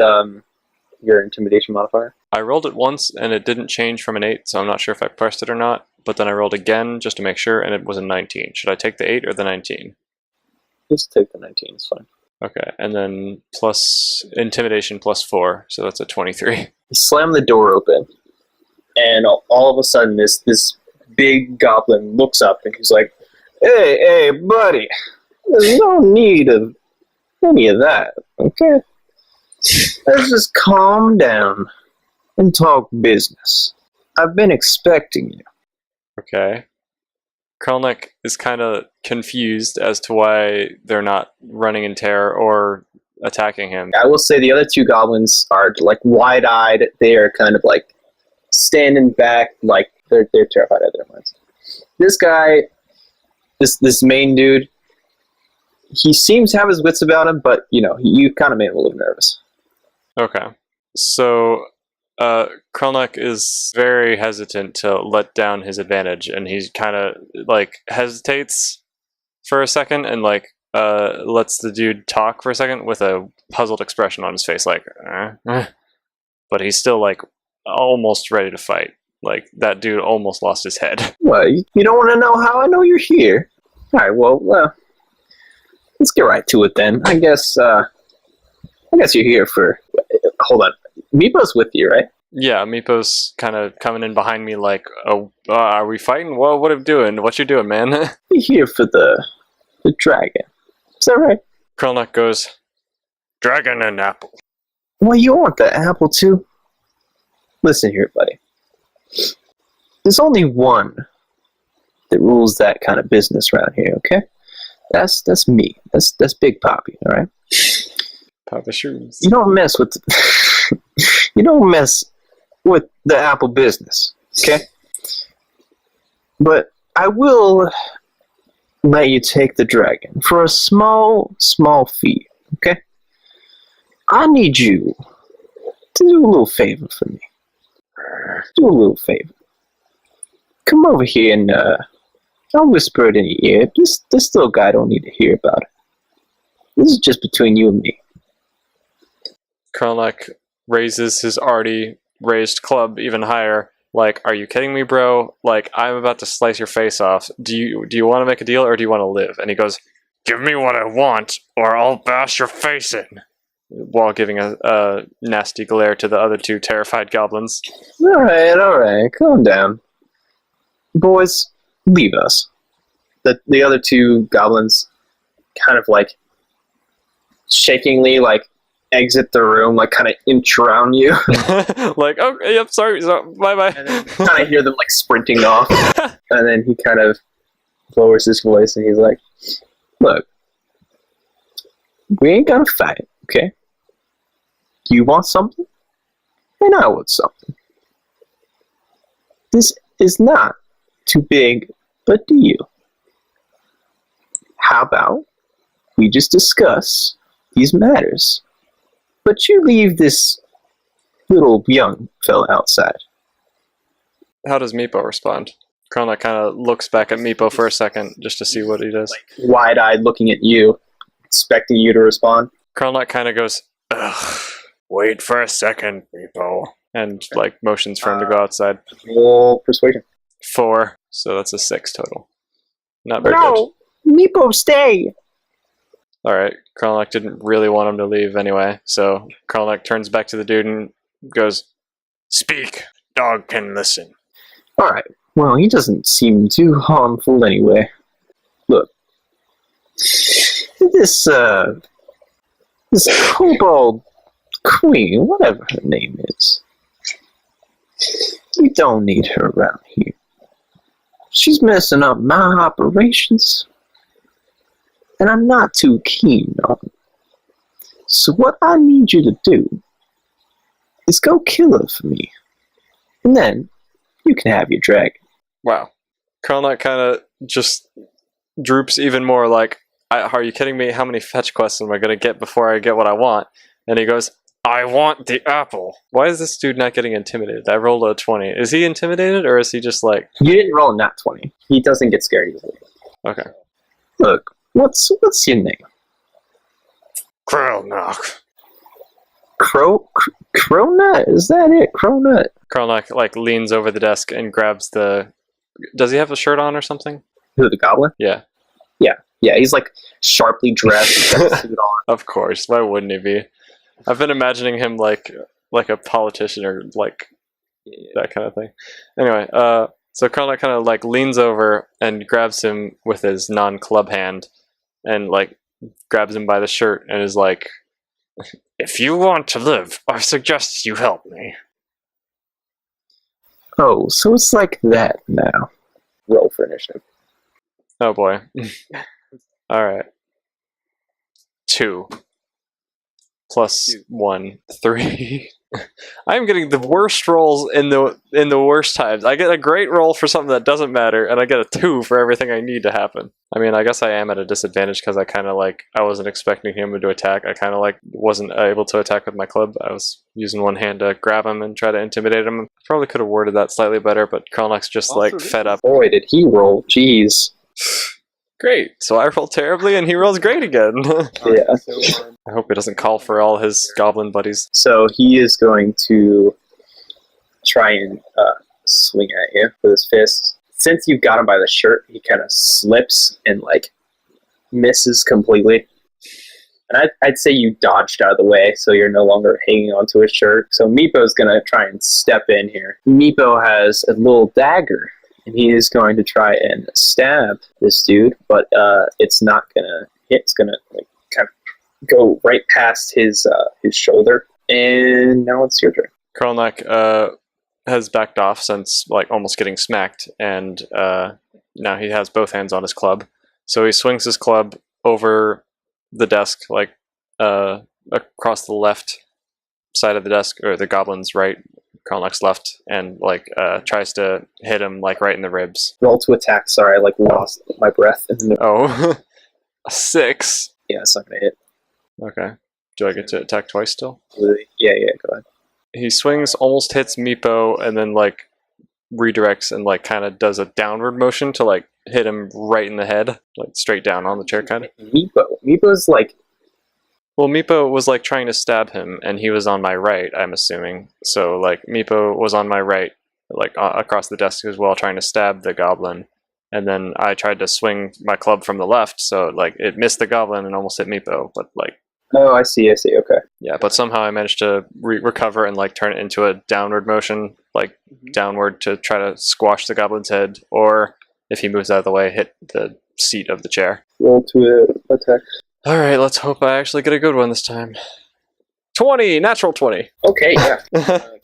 your intimidation modifier. I rolled it once and it didn't change from an 8, so I'm not sure if I pressed it or not. But then I rolled again just to make sure, and it was a 19. Should I take the 8 or the 19? Just take the 19. It's fine. Okay, and then plus intimidation plus 4, so that's a 23. You slam the door open, and all of a sudden, this big goblin looks up and he's like, "Hey, buddy, there's no need of any of that. Okay, let's just calm down and talk business. I've been expecting you." Okay. Krelnok is kind of confused as to why they're not running in terror or attacking him. I will say the other two goblins are like wide-eyed. They are kind of like standing back, like they're terrified out of their minds. This guy, this main dude, he seems to have his wits about him, but you kind of made him a little nervous. Okay. So Krelnok is very hesitant to let down his advantage, and he's kind of like hesitates for a second and like lets the dude talk for a second with a puzzled expression on his face, like but he's still like almost ready to fight. Like that dude almost lost his head. Well, you don't want to know how I know you're here. All right, well, let's get right to it then. I guess you're here for. Hold on. Meepo's with you, right? Yeah, Meepo's kind of coming in behind me like, oh, are we fighting? Well, what are you doing? What you doing, man? You're here for the dragon. Is that right? Krelnok goes, dragon and apple. Well, you want the apple too? Listen here, buddy. There's only one that rules that kind of business around here, okay? That's me. That's Big Poppy, all right? Papa Shoes. You don't mess with the apple business, okay? But I will let you take the dragon for a small fee, okay? I need you to do a little favor for me. Do a little favor. Come over here and I'll whisper it in your ear. This little guy don't need to hear about it. This is just between you and me. Krelnok raises his already raised club even higher. Like, are you kidding me, bro? Like, I'm about to slice your face off. Do you want to make a deal or do you want to live? And he goes, give me what I want or I'll bash your face in. While giving a nasty glare to the other two terrified goblins. All right. Calm down. Boys, leave us. The other two goblins kind of like shakingly like exit the room, like kind of inch around you. Like, oh, yep, sorry, bye. And then you kind of hear them like sprinting off. And then he kind of lowers his voice and he's like, look, we ain't gonna fight, okay? You want something? And I want something. This is not too big a deal. How about we just discuss these matters, but you leave this little young fella outside? How does Meepo respond? Krelnok kind of looks back at Meepo for a second just to see what he does. Like, wide-eyed looking at you, expecting you to respond. Krelnok kind of goes, ugh, wait for a second, Meepo. And like motions for him to go outside. Roll persuasion. 4, so that's a 6 total. Not very good. Meepo, stay! Alright, Krelnok didn't really want him to leave anyway, so Krelnok turns back to the dude and goes, speak, dog can listen. Alright, well, he doesn't seem too harmful anyway. Look, this kobold queen, whatever her name is, we don't need her around here. She's messing up my operations, and I'm not too keen on it. So what I need you to do is go kill her for me, and then you can have your dragon. Wow. Krelnok kind of just droops even more like, Are you kidding me? How many fetch quests am I going to get before I get what I want? And he goes, I want the apple. Why is this dude not getting intimidated? I rolled a 20. Is he intimidated, or is he just like... You didn't roll a nat 20. He doesn't get scared easily. Okay. Look, what's your name? Krelnok. Cronut? Is that it? Cronut? Krelnok, like, leans over the desk and grabs the... Does he have a shirt on or something? Who, the goblin? Yeah. Yeah, he's like sharply dressed, got a suit on. Of course. Why wouldn't he be? I've been imagining him like a politician or like that kind of thing. Anyway, so Krelnok kind of like leans over and grabs him with his non-club hand and like grabs him by the shirt and is like, if you want to live, I suggest you help me. Oh, so it's like that now. Roll for initiative. Oh boy. Alright. 2. Plus 1. 3. I'm getting the worst rolls in the worst times. I get a great roll for something that doesn't matter, and I get a 2 for everything I need to happen. I mean, I guess I am at a disadvantage because I kind of like, I wasn't expecting him to attack. I kind of like wasn't able to attack with my club. I was using one hand to grab him and try to intimidate him. Probably could have worded that slightly better, but Krelnok's just like fed up. Boy, did he roll. Jeez. Great. So I roll terribly and he rolls great again. Yeah. I hope he doesn't call for all his goblin buddies. So he is going to try and swing at you with his fist. Since you've got him by the shirt, he kind of slips and like misses completely. And I'd say you dodged out of the way, so you're no longer hanging onto his shirt. So Meepo's going to try and step in here. Meepo has a little dagger, and he is going to try and stab this dude, but it's not going to hit. It's going to like, kind of go right past his shoulder. And now it's your turn. Krelnok has backed off since like almost getting smacked, and now he has both hands on his club. So he swings his club over the desk, like across the left side of the desk, or the goblin's right, Krelnok's left, and like tries to hit him like right in the ribs. Roll to attack. Sorry, I like lost my breath. Oh, 6. Yeah, it's not gonna hit. Okay. Do I get to attack twice still? Yeah, go ahead. He swings, almost hits Meepo, and then like redirects and like kind of does a downward motion to like hit him right in the head, like straight down on the chair kind of. Meepo's like... Well, Meepo was like trying to stab him, and he was on my right, I'm assuming. So like Meepo was on my right, like across the desk as well, trying to stab the goblin. And then I tried to swing my club from the left, so like it missed the goblin and almost hit Meepo, but like... Oh, I see, okay. Yeah, but somehow I managed to recover and like turn it into a downward motion, like downward to try to squash the goblin's head, or if he moves out of the way, hit the seat of the chair. Roll to attack. Alright, let's hope I actually get a good one this time. 20! Natural 20! Okay, yeah.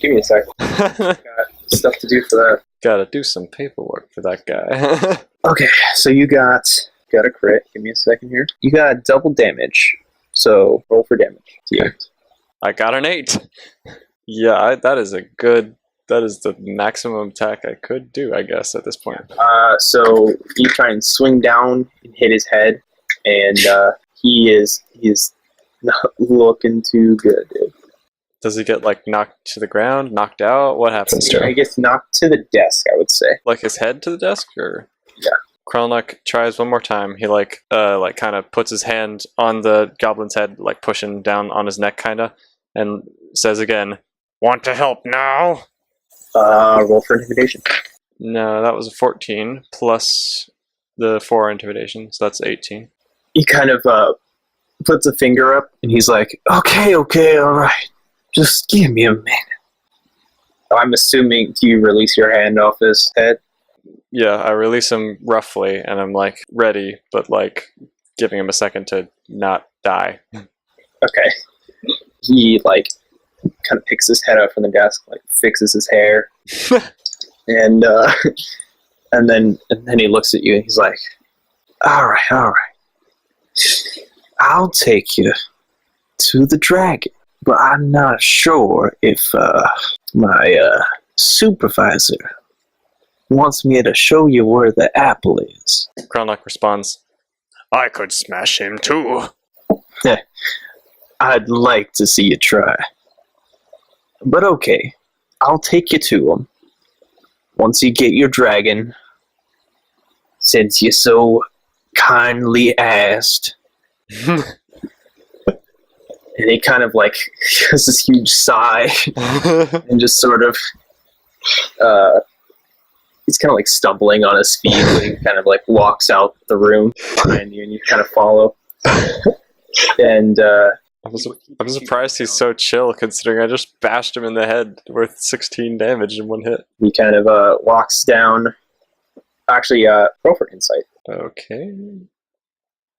Give me a sec. Got stuff to do for that. Gotta do some paperwork for that guy. Okay, so you got a crit. Give me a second here. You got double damage. So roll for damage. Okay. I got an 8. Yeah, that is the maximum attack I could do, I guess, at this point. So you try and swing down and hit his head, and he is not looking too good, dude. Does he get like knocked to the ground, knocked out? What happens to him? He gets knocked to the desk, I would say. Like his head to the desk, or? Yeah. Krelnok tries one more time. He like kind of puts his hand on the goblin's head, like pushing down on his neck, kind of, and says again, "Want to help now?" Roll for intimidation. No, that was a 14 plus the 4 intimidation, so that's 18. He kind of puts a finger up, and he's like, okay, all right. Just give me a minute. I'm assuming, do you release your hand off his head? Yeah, I release him roughly, and I'm like ready, but like giving him a second to not die. Okay. He like kind of picks his head up from the desk, like fixes his hair, and then he looks at you and he's like, all right. I'll take you to the dragon, but I'm not sure if my supervisor wants me to show you where the apple is. Krelnok responds, I could smash him too. I'd like to see you try. But okay, I'll take you to him. Once you get your dragon, since you so kindly asked. And he kind of like has this huge sigh and just sort of he's kind of like stumbling on his feet and he kind of like walks out the room behind you and you kind of follow. And I'm surprised he's so chill considering I just bashed him in the head with 16 damage in one hit. he kind of walks down. Actually, roll for insight. Okay.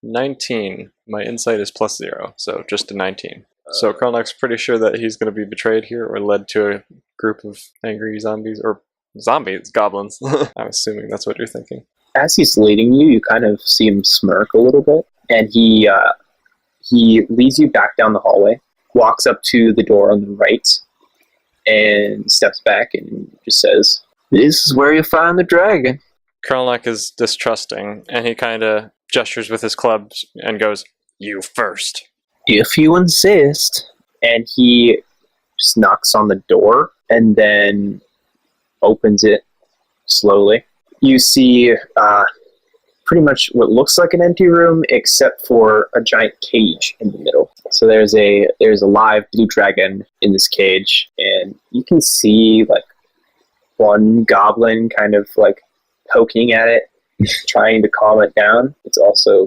19. My insight is +0, so just a 19. So Krelnok's pretty sure that he's going to be betrayed here or led to a group of angry zombies, or zombies, goblins. I'm assuming that's what you're thinking. As he's leading you, you kind of see him smirk a little bit, and he leads you back down the hallway, walks up to the door on the right, and steps back and just says, "This is where you find the dragon." Krelnok is distrusting, and he kind of gestures with his clubs and goes, "You first." If you insist. And he just knocks on the door and then opens it slowly. You see pretty much what looks like an empty room except for a giant cage in the middle. So there's a live blue dragon in this cage, and you can see like one goblin kind of like poking at it, trying to calm it down. It's also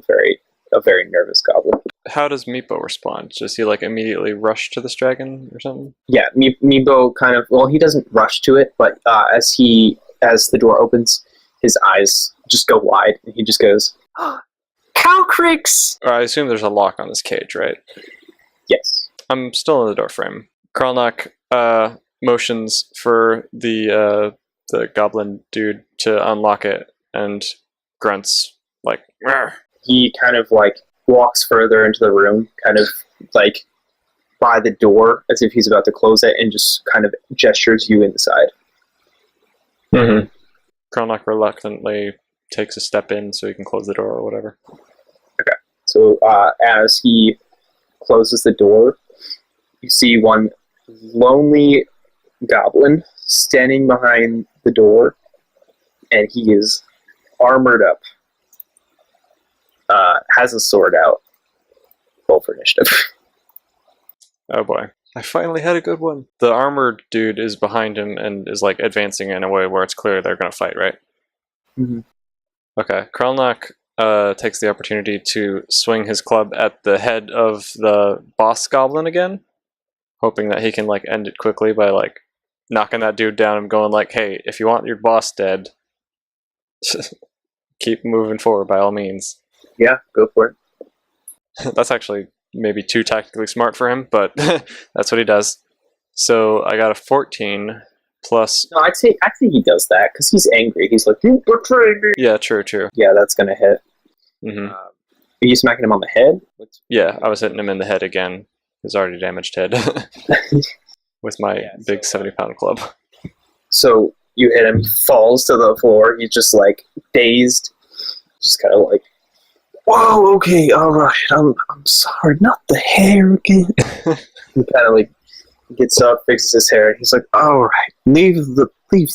a very nervous goblin. How does Meepo respond? Does he like immediately rush to this dragon or something? Yeah, Meepo kind of, well, he doesn't rush to it, but as the door opens, his eyes just go wide, and he just goes, "Calcrix!" Or I assume there's a lock on this cage, right? Yes. I'm still in the door frame. Krelnok motions for the goblin dude to unlock it and grunts like, "Rrr." He kind of like walks further into the room, kind of like by the door as if he's about to close it, and just kind of gestures you inside. Mm-hmm. Krelnok reluctantly takes a step in so he can close the door or whatever. Okay. So as he closes the door, you see one lonely goblin standing behind the door, and he is armored up. Has a sword out. Roll for initiative. Oh boy. I finally had a good one. The armored dude is behind him and is like advancing in a way where it's clear they're going to fight, right? Mm-hmm. Okay. Krelnok takes the opportunity to swing his club at the head of the boss goblin again, hoping that he can like end it quickly by like knocking that dude down and going like, "Hey, if you want your boss dead, keep moving forward by all means." Yeah, go for it. That's actually maybe too tactically smart for him, but that's what he does. So I got a 14 plus... No, I'd say he does that because he's angry. He's like, "You betrayed me." Yeah, true. Yeah, that's gonna hit. Mm-hmm. Are you smacking him on the head? Yeah, I was hitting him in the head again. His already damaged head. With my big 70-pound club. So you hit him, he falls to the floor, he's just like dazed. Just kind of like, "Whoa, okay, alright, I'm sorry, not the hair again." He kind of like gets up, fixes his hair, and he's like, "Alright, leave the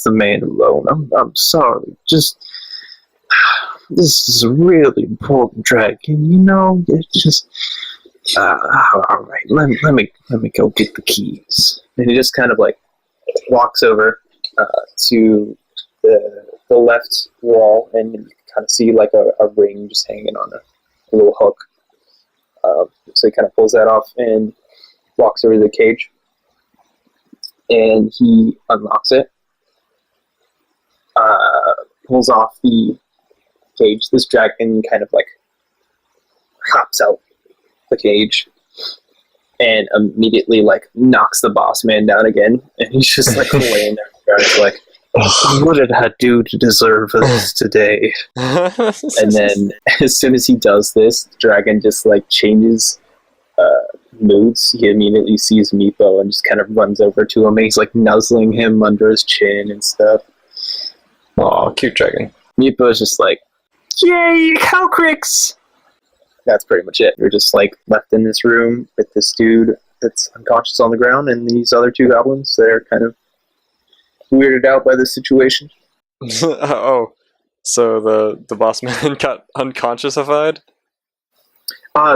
man alone. I'm sorry. Just this is a really important dragon, you know? It's just alright, let me go get the keys." And he just kind of like walks over to the left wall, and you kind of see like a ring just hanging on a little hook. So he kind of pulls that off and walks over to the cage, and he unlocks it, pulls off the cage. This dragon kind of like hops out the cage and immediately like knocks the boss man down again, and he's just like laying there and like, "What did I do to deserve this today?" And then as soon as he does this, the dragon just like changes moods. He immediately sees Meepo and just kind of runs over to him, and he's like nuzzling him under his chin and stuff. Aw, cute dragon. Meepo is just like, "Yay, Calcrix!" that's pretty much it. You're just like left in this room with this dude that's unconscious on the ground, and these other two goblins that are kind of weirded out by the situation. Oh, so the boss man got unconsciousified?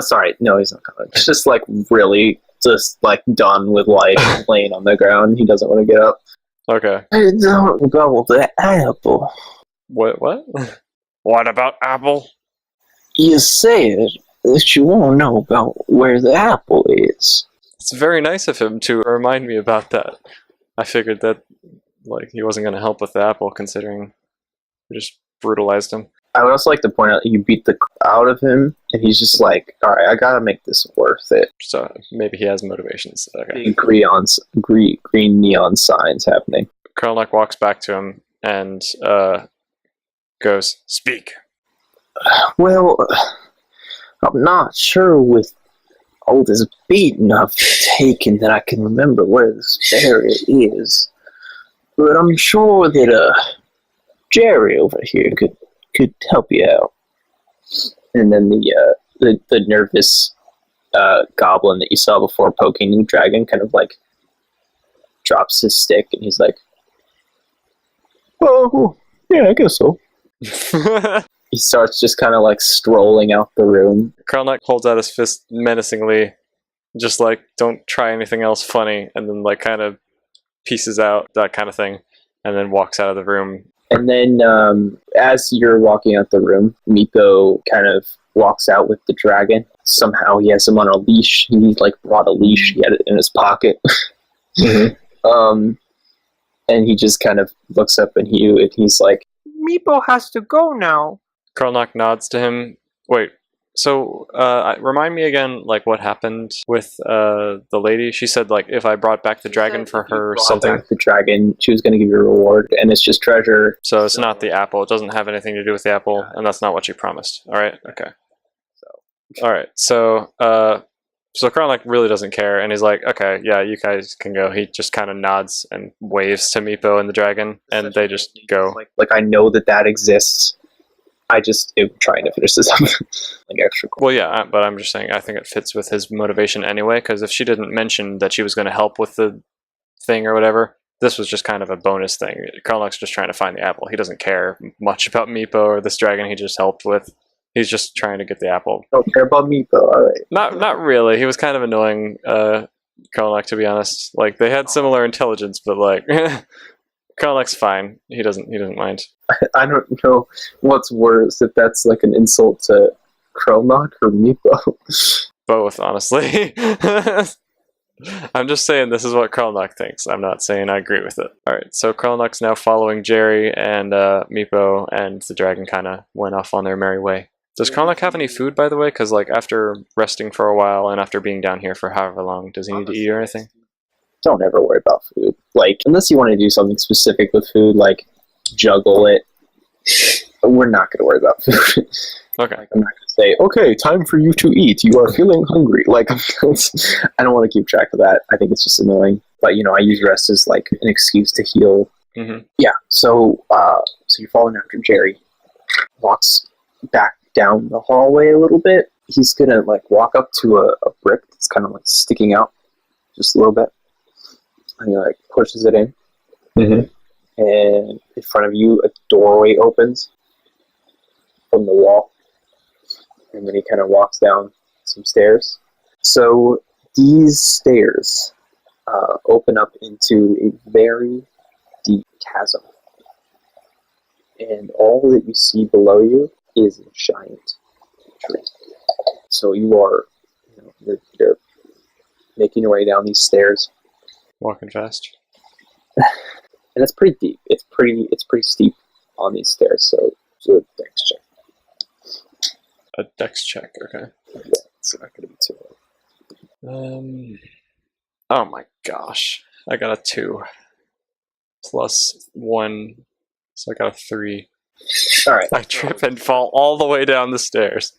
Sorry, no, he's not coming. It's just like really just like done with life, laying on the ground. He doesn't want to get up. Okay. I don't go with the apple. What? What about Apple? You said that you won't know about where the apple is. It's very nice of him to remind me about that. I figured that like he wasn't going to help with the apple, considering we just brutalized him. I would also like to point out that you beat the out of him, and he's just like, all right, I gotta make this worth it. So maybe he has motivations. Okay. Big green neon signs happening. Krelnok walks back to him and goes, "Speak." Well, I'm not sure with all this beating I've taken that I can remember where this area is, but I'm sure that Jerry over here could help you out. And then the nervous goblin that you saw before poking the dragon kind of like drops his stick, and he's like, "Oh, yeah, I guess so." He starts just kind of like strolling out the room. Krelnok holds out his fist menacingly, just like, don't try anything else funny, and then like kind of pieces out, that kind of thing, and then walks out of the room. And then as you're walking out the room, Miko kind of walks out with the dragon. Somehow he has him on a leash. He like brought a leash. He had it in his pocket. Mm-hmm. And he just kind of looks up at you, and he's like, "Meepo has to go now." Krelnok nods to him. Wait, so remind me again, like what happened with the lady? She said like if I brought back the dragon for her something. Back the dragon, she was going to give you a reward, and it's just treasure. So it's not the apple. It doesn't have anything to do with the apple, and that's not what she promised. All right. Okay. All right. So so Krelnok really doesn't care, and he's like, okay, yeah, you guys can go. He just kind of nods and waves to Meepo and the dragon, and they just go. Like I know that exists. I just am trying to finish this up like extra cool. Well, yeah, but I'm just saying I think it fits with his motivation anyway, because if she didn't mention that she was going to help with the thing or whatever, this was just kind of a bonus thing. Krelnok's just trying to find the apple. He doesn't care much about Meepo or this dragon he just helped with. He's just trying to get the apple. Don't care about Meepo, alright. Not really. He was kind of annoying, Krelnok, to be honest. Like, they had similar intelligence, but like... Krelnok's fine. He doesn't mind. I don't know what's worse, if that's like an insult to Krelnok or Meepo. Both, honestly. I'm just saying this is what Krelnok thinks. I'm not saying I agree with it. Alright, so Krelnok's now following Jerry, and Meepo and the dragon kind of went off on their merry way. Does Krelnok have any food, by the way? Because like after resting for a while and after being down here for however long, does he need to eat or anything? Don't ever worry about food. Like, unless you want to do something specific with food, like juggle it, we're not going to worry about food. Okay. Like, I'm not going to say, okay, time for you to eat. You are feeling hungry. Like, I don't want to keep track of that. I think it's just annoying. But, you know, I use rest as, like, an excuse to heal. Mm-hmm. Yeah, so you're following after Jerry. Walks back down the hallway a little bit. He's going to, like, walk up to a brick that's kind of, like, sticking out just a little bit. And he like pushes it in, and in front of you a doorway opens from the wall, and then he kind of walks down some stairs. So these stairs open up into a very deep chasm, and all that you see below you is a giant tree. So you are, you're making your way down these stairs. Walking fast. And it's pretty deep. It's pretty steep on these stairs, so a dex check. A dex check, okay. Yeah, it's not gonna be too hard. Oh my gosh. I got a 2. Plus 1, so I got a 3. Alright. I trip and fall all the way down the stairs.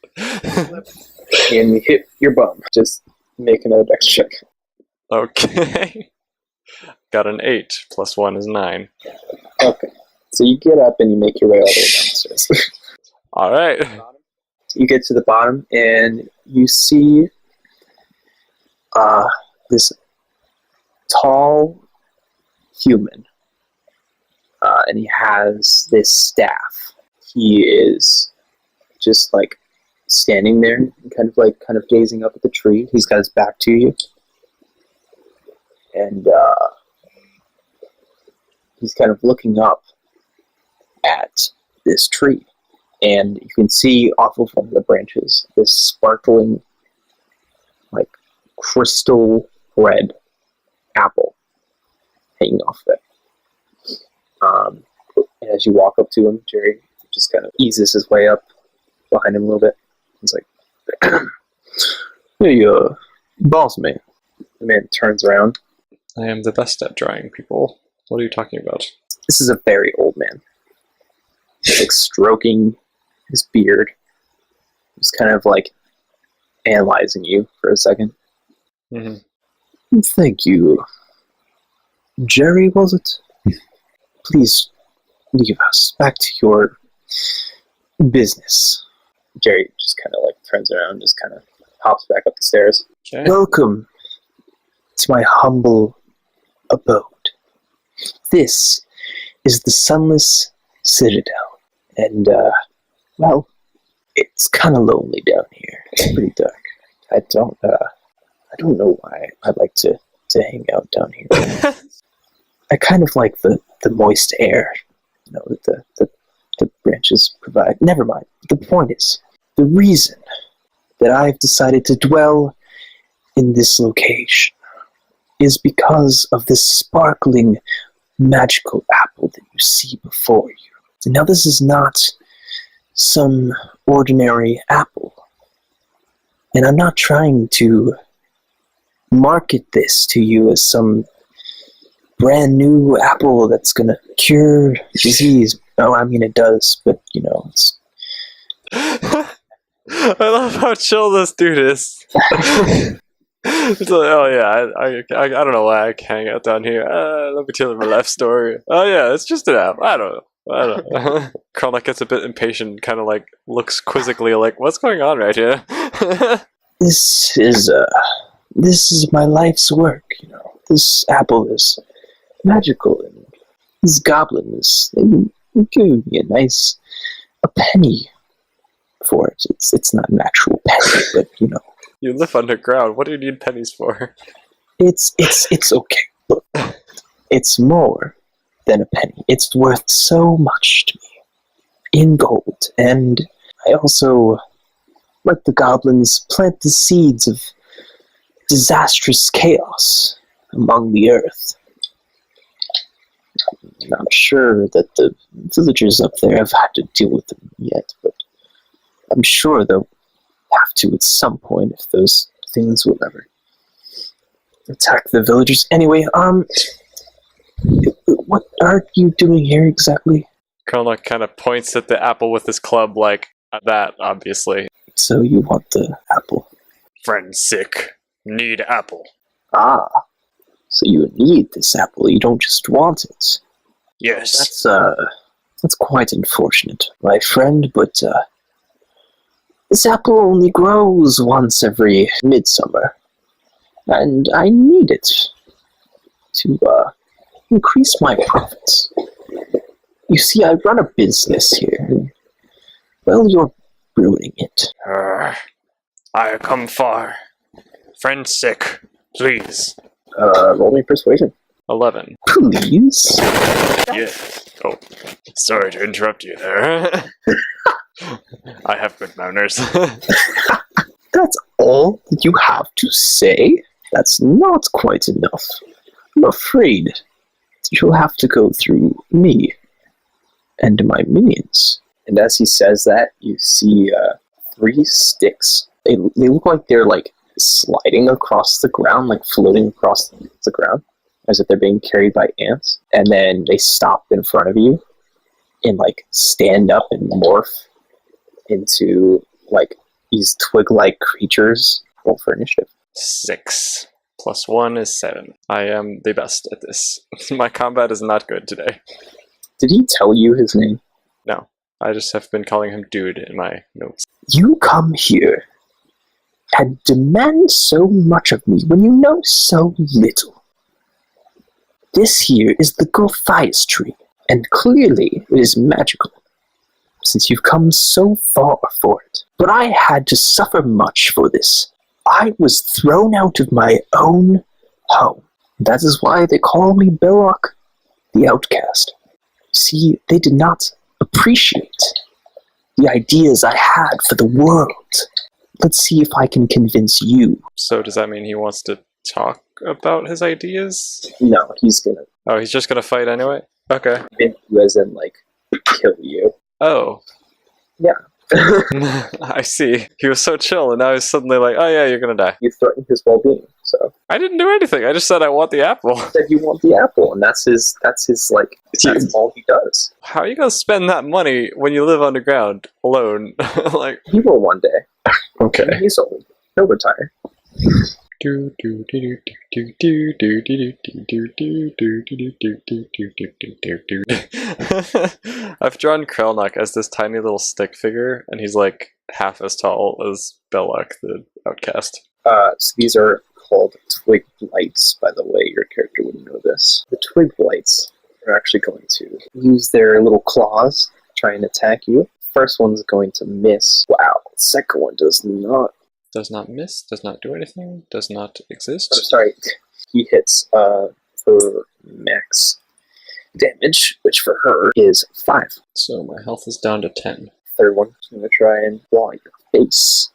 And you hit your bum. Just make another dex check. Okay. Got an 8, plus 1 is 9. Okay. So you get up and you make your way all the way down the stairs. Alright. you get to the bottom and you see this tall human, and he has this staff. He is just like standing there, and kind of gazing up at the tree. He's got his back to you, and he's kind of looking up at this tree, and you can see off of one of the branches this sparkling, like crystal red apple hanging off there. And as you walk up to him, Jerry just kind of eases his way up behind him a little bit. He's like, "Hey, boss man." The man turns around. I am the best at drawing people. What are you talking about? This is a very old man. He's like stroking his beard. He's kind of like analyzing you for a second. Mm-hmm. Thank you. Jerry, was it? Please leave us. Back to your business. Jerry just kind of like turns around, just kind of hops back up the stairs. Okay. Welcome to my humble abode. This is the Sunless Citadel. And, well, it's kind of lonely down here. It's pretty dark. I don't know why I like to hang out down here. I kind of like the moist air, that the branches provide. Never mind. The point is, the reason that I've decided to dwell in this location is because of this sparkling, magical apple that you see before you. Now, this is not some ordinary apple, and I'm not trying to market this to you as some brand new apple that's gonna cure disease. Oh, I mean, it does, but it's... I love how chill this dude is. It's like, oh yeah, I don't know why I hang out down here. Let me tell you my life story. Oh yeah, it's just an app. I don't know. Krelnok gets a bit impatient, kind of like looks quizzically like, what's going on right here? This is my life's work. This apple is magical, and these goblins, they give me a penny for it. It's not an actual penny, but You live underground. What do you need pennies for? It's okay. Look, it's more than a penny. It's worth so much to me in gold, and I also, like the goblins, plant the seeds of disastrous chaos among the earth. I'm not sure that the villagers up there have had to deal with them yet, but I'm sure they'll have to at some point if those things will ever attack the villagers. Anyway, what are you doing here exactly? Krelnok kind of points at the apple with his club, like that, obviously. So you want the apple? Friend sick. Need apple. Ah, so you need this apple. You don't just want it. Yes. That's quite unfortunate, my friend, but this apple only grows once every midsummer, and I need it to increase my profits. You see, I run a business here, and, well, you're ruining it. I come far. Friend sick. Please. Roll me persuasion. 11. Please? Yeah. Oh, sorry to interrupt you there. I have good manners. That's all that you have to say? That's not quite enough. I'm afraid that you'll have to go through me and my minions. And as he says that, you see 3 sticks. They look like they're like sliding across the ground, like floating across the ground, as if they're being carried by ants. And then they stop in front of you and like stand up and morph into like these twig-like creatures. Roll for initiative. 6 plus 1 is 7. I am the best at this. My combat is not good today. Did he tell you his name? No. I just have been calling him dude in my notes. You come here and demand so much of me when you know so little. This here is the Gulthias tree, and clearly it is magical, since you've come so far for it. But I had to suffer much for this. I was thrown out of my own home. That is why they call me Belloc, the outcast. See, they did not appreciate the ideas I had for the world. Let's see if I can convince you. So does that mean he wants to talk about his ideas? No, he's gonna Oh, he's just gonna fight anyway? Okay. convince you as in, like, kill you. Oh. Yeah. I see. He was so chill, and now he's suddenly like, oh yeah, you're gonna die. You threaten his well-being, so. I didn't do anything. I just said I want the apple. Said you want the apple, and that's his, like, that's all he does. How are you gonna spend that money when you live underground alone? Like, He will one day. okay. He's old. He'll retire. I've drawn Krelnok as this tiny little stick figure, and he's like half as tall as Belloc, the outcast. So these are called twig blights, by the way. Your character wouldn't know this. The twig blights are actually going to use their little claws to try and attack you. First one's going to miss. Wow. The second one does not. Does not miss, does not do anything, does not exist. Oh, sorry. He hits for max damage, which for her is 5. So my health is down to 10. Third one is going to try and claw your face.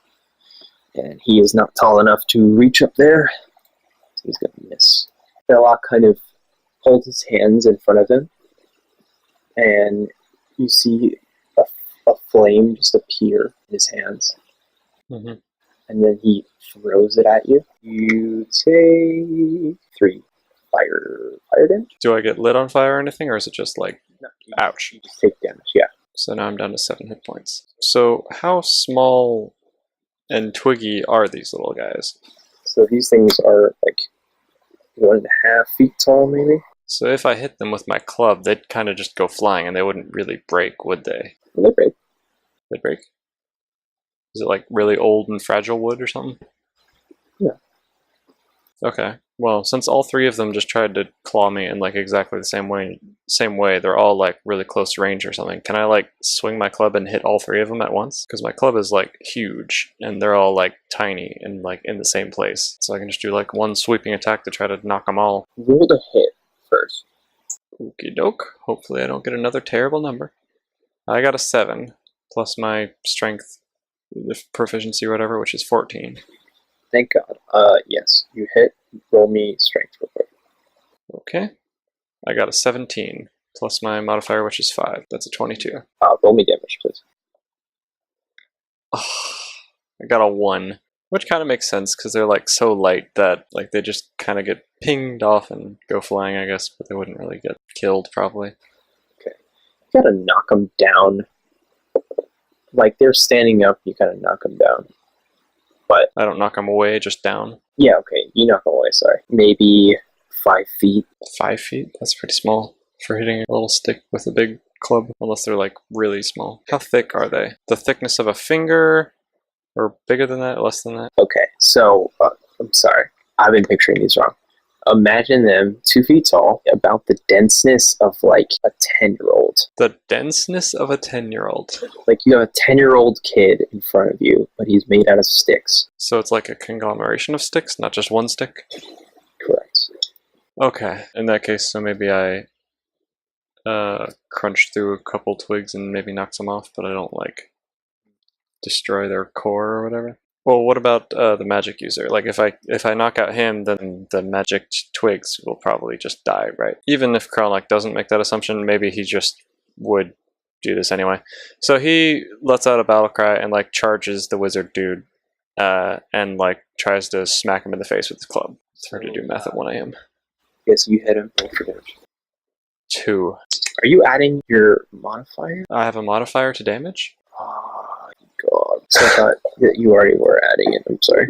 And he is not tall enough to reach up there, so he's going to miss. Belloc kind of holds his hands in front of him, and you see a flame just appear in his hands. Mm-hmm. And then he throws it at you. You take 3 fire damage. Do I get lit on fire or anything, or is it just like, No, you ouch? just take damage. Yeah. So now I'm down to 7 hit points. So how small and twiggy are these little guys? So these things are like 1.5 feet tall, maybe. So if I hit them with my club, they'd kind of just go flying, and they wouldn't really break, would they? They're big. They'd break? Is it like really old and fragile wood or something? Yeah. Okay. Well, since all 3 of them just tried to claw me in like exactly the same way, they're all like really close range or something. Can I like swing my club and hit all 3 of them at once? Because my club is like huge, and they're all like tiny and like in the same place. So I can just do like one sweeping attack to try to knock them all. Roll the hit first. Okie doke. Hopefully I don't get another terrible number. I got a 7 plus my strength, proficiency or whatever, which is 14. Thank God. Yes, you hit. Roll me strength real quick. Okay. I got a 17 plus my modifier, which is 5. That's a 22. Roll me damage, please. I got a 1, which kind of makes sense because they're like so light that like they just kind of get pinged off and go flying, I guess, but they wouldn't really get killed probably. Okay. You gotta knock them down. Like they're standing up, you kind of knock them down. But I don't knock them away, just down. yeah, okay, you knock them away. Sorry, maybe 5 feet. 5 feet? That's pretty small for hitting a little stick with a big club, unless they're like really small. How thick are they? The thickness of a finger, or bigger than that, less than that? Okay, so I'm sorry, I've been picturing these wrong. Imagine them 2 feet tall, about the denseness of like a 10-year-old. The denseness of a 10-year-old. Like you have a 10-year-old kid in front of you, but he's made out of sticks. So it's like a conglomeration of sticks, not just one stick? Correct. Okay, in that case, so maybe I crunch through a couple twigs and maybe knock some off, but I don't like destroy their core or whatever. Well, what about the magic user? Like if I knock out him, then the magic twigs will probably just die, right? Even if Krelnok doesn't make that assumption, maybe he just would do this anyway. So he lets out a battle cry and like charges the wizard dude and like tries to smack him in the face with his club. It's hard to do math at 1 a.m. Yes, you hit him. Roll for damage. 2. Are you adding your modifier? I have a modifier to damage? Oh, God. So I thought that you already were adding it. I'm sorry.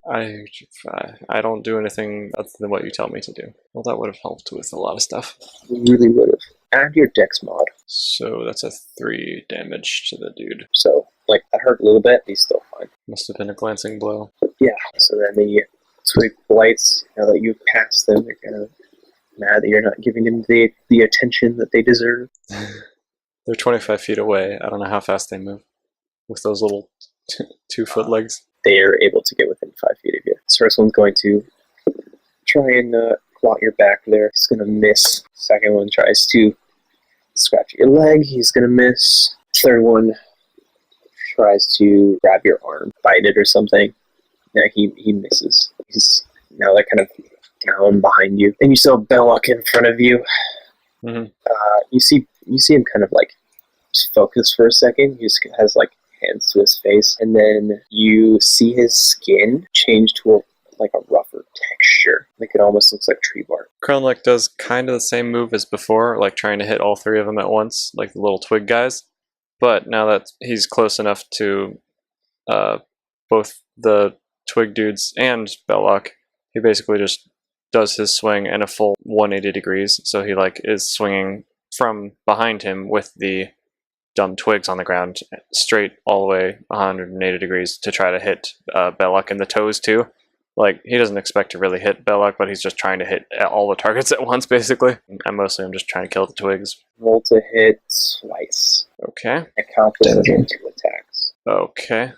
I don't do anything other than what you tell me to do. Well, that would have helped with a lot of stuff. You really would have. add your dex mod. So that's a 3 damage to the dude. So, like, that hurt a little bit, he's still fine. Must have been a glancing blow. Yeah, so then the twig blights, now that you've passed them, they're kind of mad that you're not giving them the attention that they deserve. They're 25 feet away. I don't know how fast they move with those little 2-foot legs. They are able to get within 5 feet of you. This first one's going to try and claw your back there. He's going to miss. Second one tries to scratch at your leg. He's going to miss. Third one tries to grab your arm, bite it or something. Yeah, he misses. He's now they're kind of down behind you. And you still have Belloc in front of you. Mm-hmm. You see him kind of like just focus for a second. He just has like hands to his face, and then you see his skin change to a rougher texture. Like it almost looks like tree bark. Krelnok does kind of the same move as before, like trying to hit all 3 of them at once, like the little twig guys. But now that he's close enough to both the twig dudes and Belloc, he basically just does his swing in a full 180 degrees. So he like is swinging from behind him with the dumb twigs on the ground straight all the way 180 degrees to try to hit Belloc in the toes too. Like, he doesn't expect to really hit Belloc, but he's just trying to hit all the targets at once, basically. And mostly I'm just trying to kill the twigs. Roll to hit twice. Okay. Accomplish 2 attacks. Okay.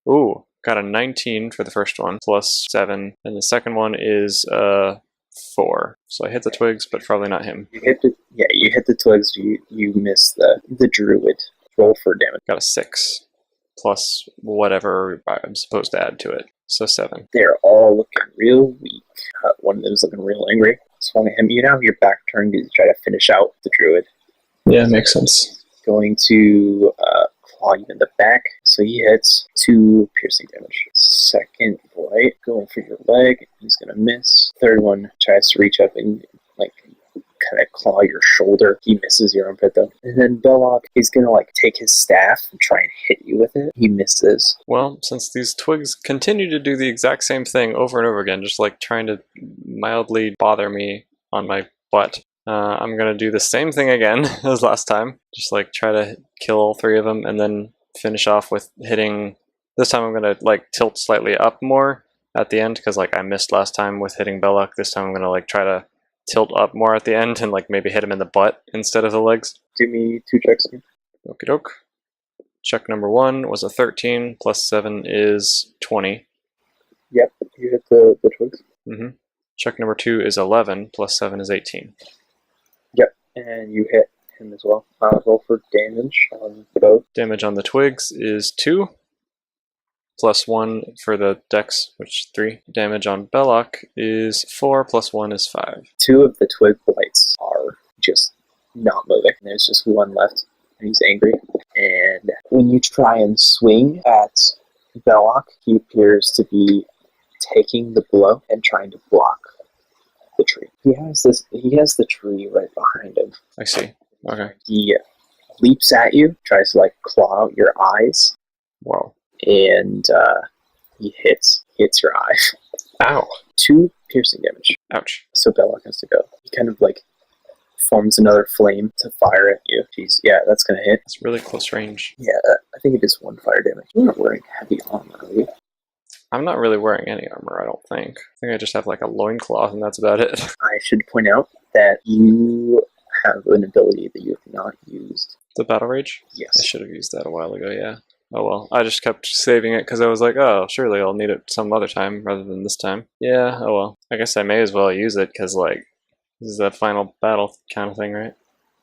Ooh, got a 19 for the first one, plus 7. And the second one is 4. So I hit the twigs, but probably not him. You hit the twigs. You miss the druid. Roll for damage. Got a 6. Plus whatever I'm supposed to add to it. So 7. They're all looking real weak. One of them's looking real angry. Swung at him. You now have your back turned to try to finish out the druid. Yeah, makes sense. Going to claw you in the back. So he hits 2 piercing damage. Second blight going for your leg. He's gonna miss. Third one tries to reach up and like kind of claw your shoulder. He misses your armpit though. And then Belloc, he's gonna like take his staff and try and hit you with it. He misses. Well, since these twigs continue to do the exact same thing over and over again, just like trying to mildly bother me on my butt, I'm gonna do the same thing again as last time. Just like try to kill all 3 of them and then finish off with hitting. This time I'm gonna like tilt slightly up more at the end because like I missed last time with hitting Belloc. This time I'm gonna like try to tilt up more at the end and like maybe hit him in the butt instead of the legs. Give me 2 checks again. Okie doke. Check number 1 was a 13, plus 7 is 20. Yep, you hit the twigs. Mm-hmm. Check number 2 is 11, plus 7 is 18. Yep, and you hit him as well. Roll for damage on both. Damage on the twigs is 2, plus 1 for the dex, which is 3. Damage on Belloc is 4, plus 1 is 5. 2 of the twig blights are just not moving. There's just one left, and he's angry. And when you try and swing at Belloc, he appears to be taking the blow and trying to block the tree. He has the tree right behind him. I see. Okay. He leaps at you, tries to like claw out your eyes, Wow. and he hits your eye. Ow. 2 piercing damage. Ouch. So Belloc has to go. He kind of like forms another flame to fire at you. Jeez, yeah, that's gonna hit. It's really close range. Yeah, I think it is 1 fire damage. You're not wearing heavy armor, are you? I'm not really wearing any armor, I don't think. I think I just have like a loincloth and that's about it. I should point out that you have an ability that you have not used. The battle rage? Yes. I should have used that a while ago, yeah. Oh well. I just kept saving it because I was like, oh, surely I'll need it some other time rather than this time. Yeah, oh well. I guess I may as well use it because, like, this is that final battle kind of thing, right?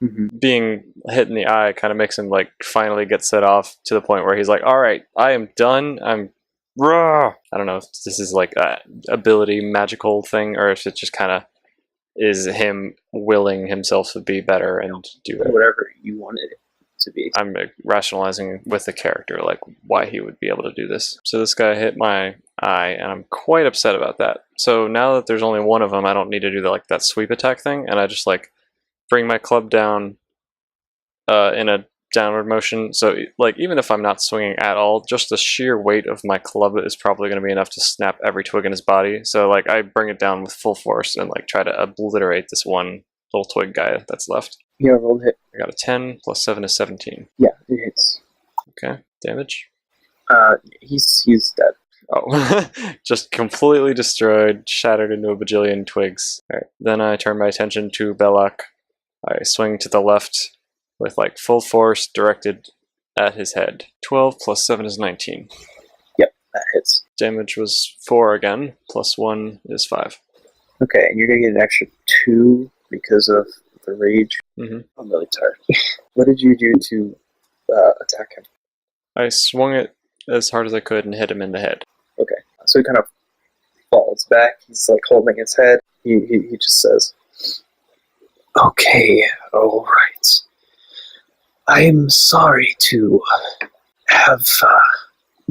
Mm-hmm. Being hit in the eye kind of makes him, like, finally get set off to the point where he's like, alright, I am done. I'm... Raw! I don't know if this is, like, a ability magical thing or if it just kind of is him willing himself to be better and do it. Whatever you wanted it to be. I'm rationalizing with the character, like, why he would be able to do this. So this guy hit my eye, and I'm quite upset about that. So now that there's only one of them, I don't need to do that sweep attack thing, and I just, like, bring my club down in a downward motion. So, like, even if I'm not swinging at all, just the sheer weight of my club is probably going to be enough to snap every twig in his body. So, like, I bring it down with full force and, like, try to obliterate this one little twig guy that's left. Yeah, roll hit. I got a 10 plus 7 is 17. Yeah, it hits. Okay, damage. He's dead. Oh, just completely destroyed, shattered into a bajillion twigs. Alright, then I turn my attention to Belloc. I swing to the left with like full force directed at his head. 12 plus 7 is 19. Yep, that hits. Damage was 4 again, plus 1 is 5. Okay, and you're gonna get an extra 2 because of the rage. Mm-hmm. I'm really tired. What did you do to attack him? I swung it as hard as I could and hit him in the head. Okay, so he kind of falls back. He's like holding his head. He just says, Okay, alright. I'm sorry to have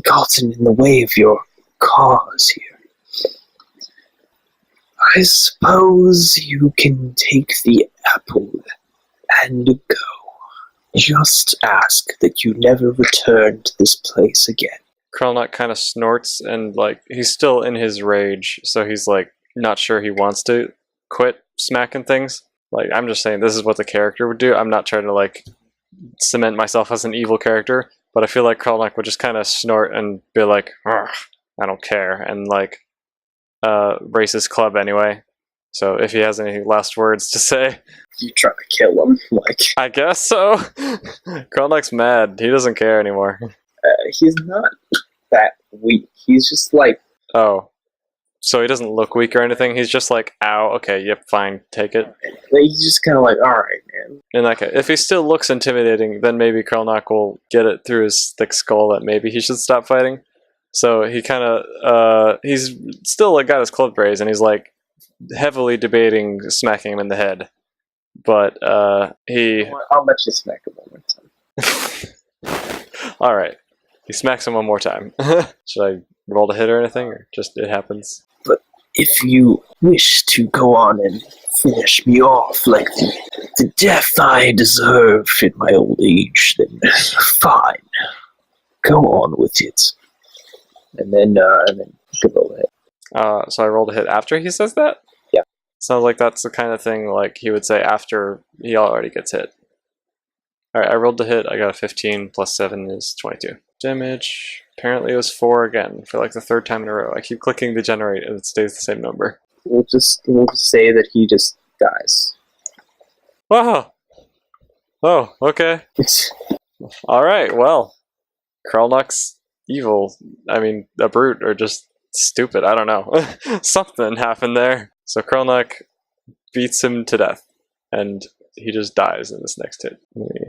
gotten in the way of your cause here. I suppose you can take the apple and go. Just ask that you never return to this place again. Krelnok kind of snorts and like he's still in his rage, so he's like not sure he wants to quit smacking things. Like I'm just saying this is what the character would do. I'm not trying to like cement myself as an evil character, but I feel like Krelnok would just kind of snort and be like, I don't care, and like race his club anyway. So if he has any last words to say, you trying to kill him? Like, I guess so. Krelnok's mad. He doesn't care anymore. He's not that weak. He's just like, Oh. So he doesn't look weak or anything. He's just like, ow, okay, yep, fine, take it. he's just kind of like, all right, man. In that case, if he still looks intimidating, then maybe Krelnok will get it through his thick skull that maybe he should stop fighting. So he kind of, he's still like got his club raised, and he's like heavily debating smacking him in the head. But I'll let you smack him one more time. All right, he smacks him one more time. Should I roll to hit or anything, or just it happens? But if you wish to go on and finish me off like the death I deserve in my old age, then fine. Go on with it. And then you can roll the hit. So I rolled a hit after he says that? Yeah. Sounds like that's the kind of thing like he would say after he already gets hit. Alright, I rolled the hit. I got a 15 plus 7 is 22. Damage. Apparently it was 4 again for like the third time in a row. I keep clicking the generate and it stays the same number. We'll just say that he just dies. Wow. Oh, okay. Alright, well. Krelnok's evil. I mean, a brute or just stupid. I don't know. Something happened there. So Krelnok beats him to death. And he just dies in this next hit. Let me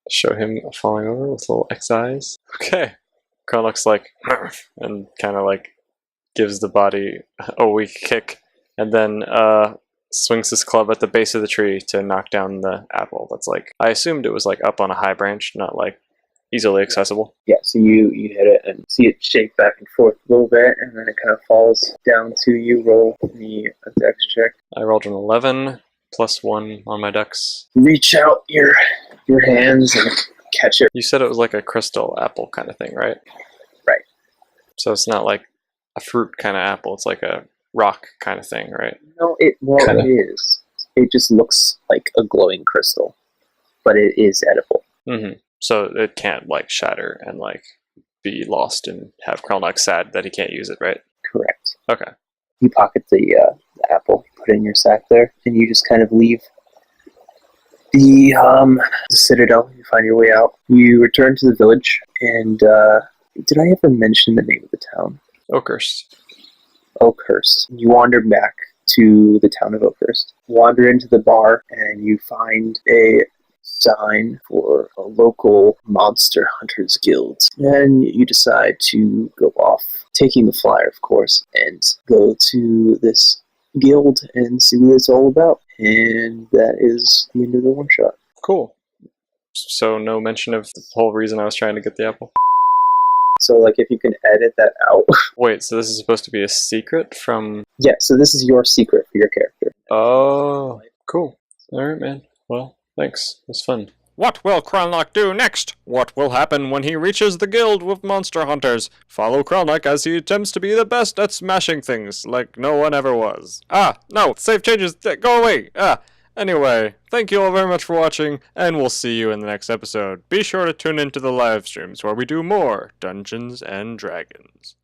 show him falling over with little X eyes. Okay. Krelnok's like, and kind of like gives the body a weak kick, and then swings his club at the base of the tree to knock down the apple. That's like, I assumed it was like up on a high branch, not like easily accessible. Yeah, so you hit it and see it shake back and forth a little bit, and then it kind of falls down to you. Roll me a dex check. I rolled an 11 plus 1 on my dex. Reach out your hands and catch it. You said it was like a crystal apple kind of thing, right? Right. So it's not like a fruit kind of apple. It's like a rock kind of thing, right? No, it is. It just looks like a glowing crystal, but it is edible. Mm-hmm. So it can't like shatter and like be lost and have Krelnok sad that he can't use it, right? Correct. Okay. You pocket the apple, put it in your sack there, and you just kind of leave the citadel. You find your way out. You return to the village, and did I ever mention the name of the town? Oakhurst. Oakhurst. You wander back to the town of Oakhurst. Wander into the bar, and you find a sign for a local monster hunters guild. And you decide to go off, taking the flyer, of course, and go to this guild and see what it's all about. And that is the end of the one shot. Cool. So no mention of the whole reason I was trying to get the apple? So, like, if you can edit that out. Wait, so this is supposed to be a secret from... Yeah, so this is your secret for your character. Oh, cool. Alright, man. Well, thanks. It was fun. What will Krelnok do next? What will happen when he reaches the guild with monster hunters? Follow Krelnok as he attempts to be the best at smashing things like no one ever was. Ah, no, save changes, go away. Anyway, thank you all very much for watching, and we'll see you in the next episode. Be sure to tune into the live streams where we do more Dungeons and Dragons.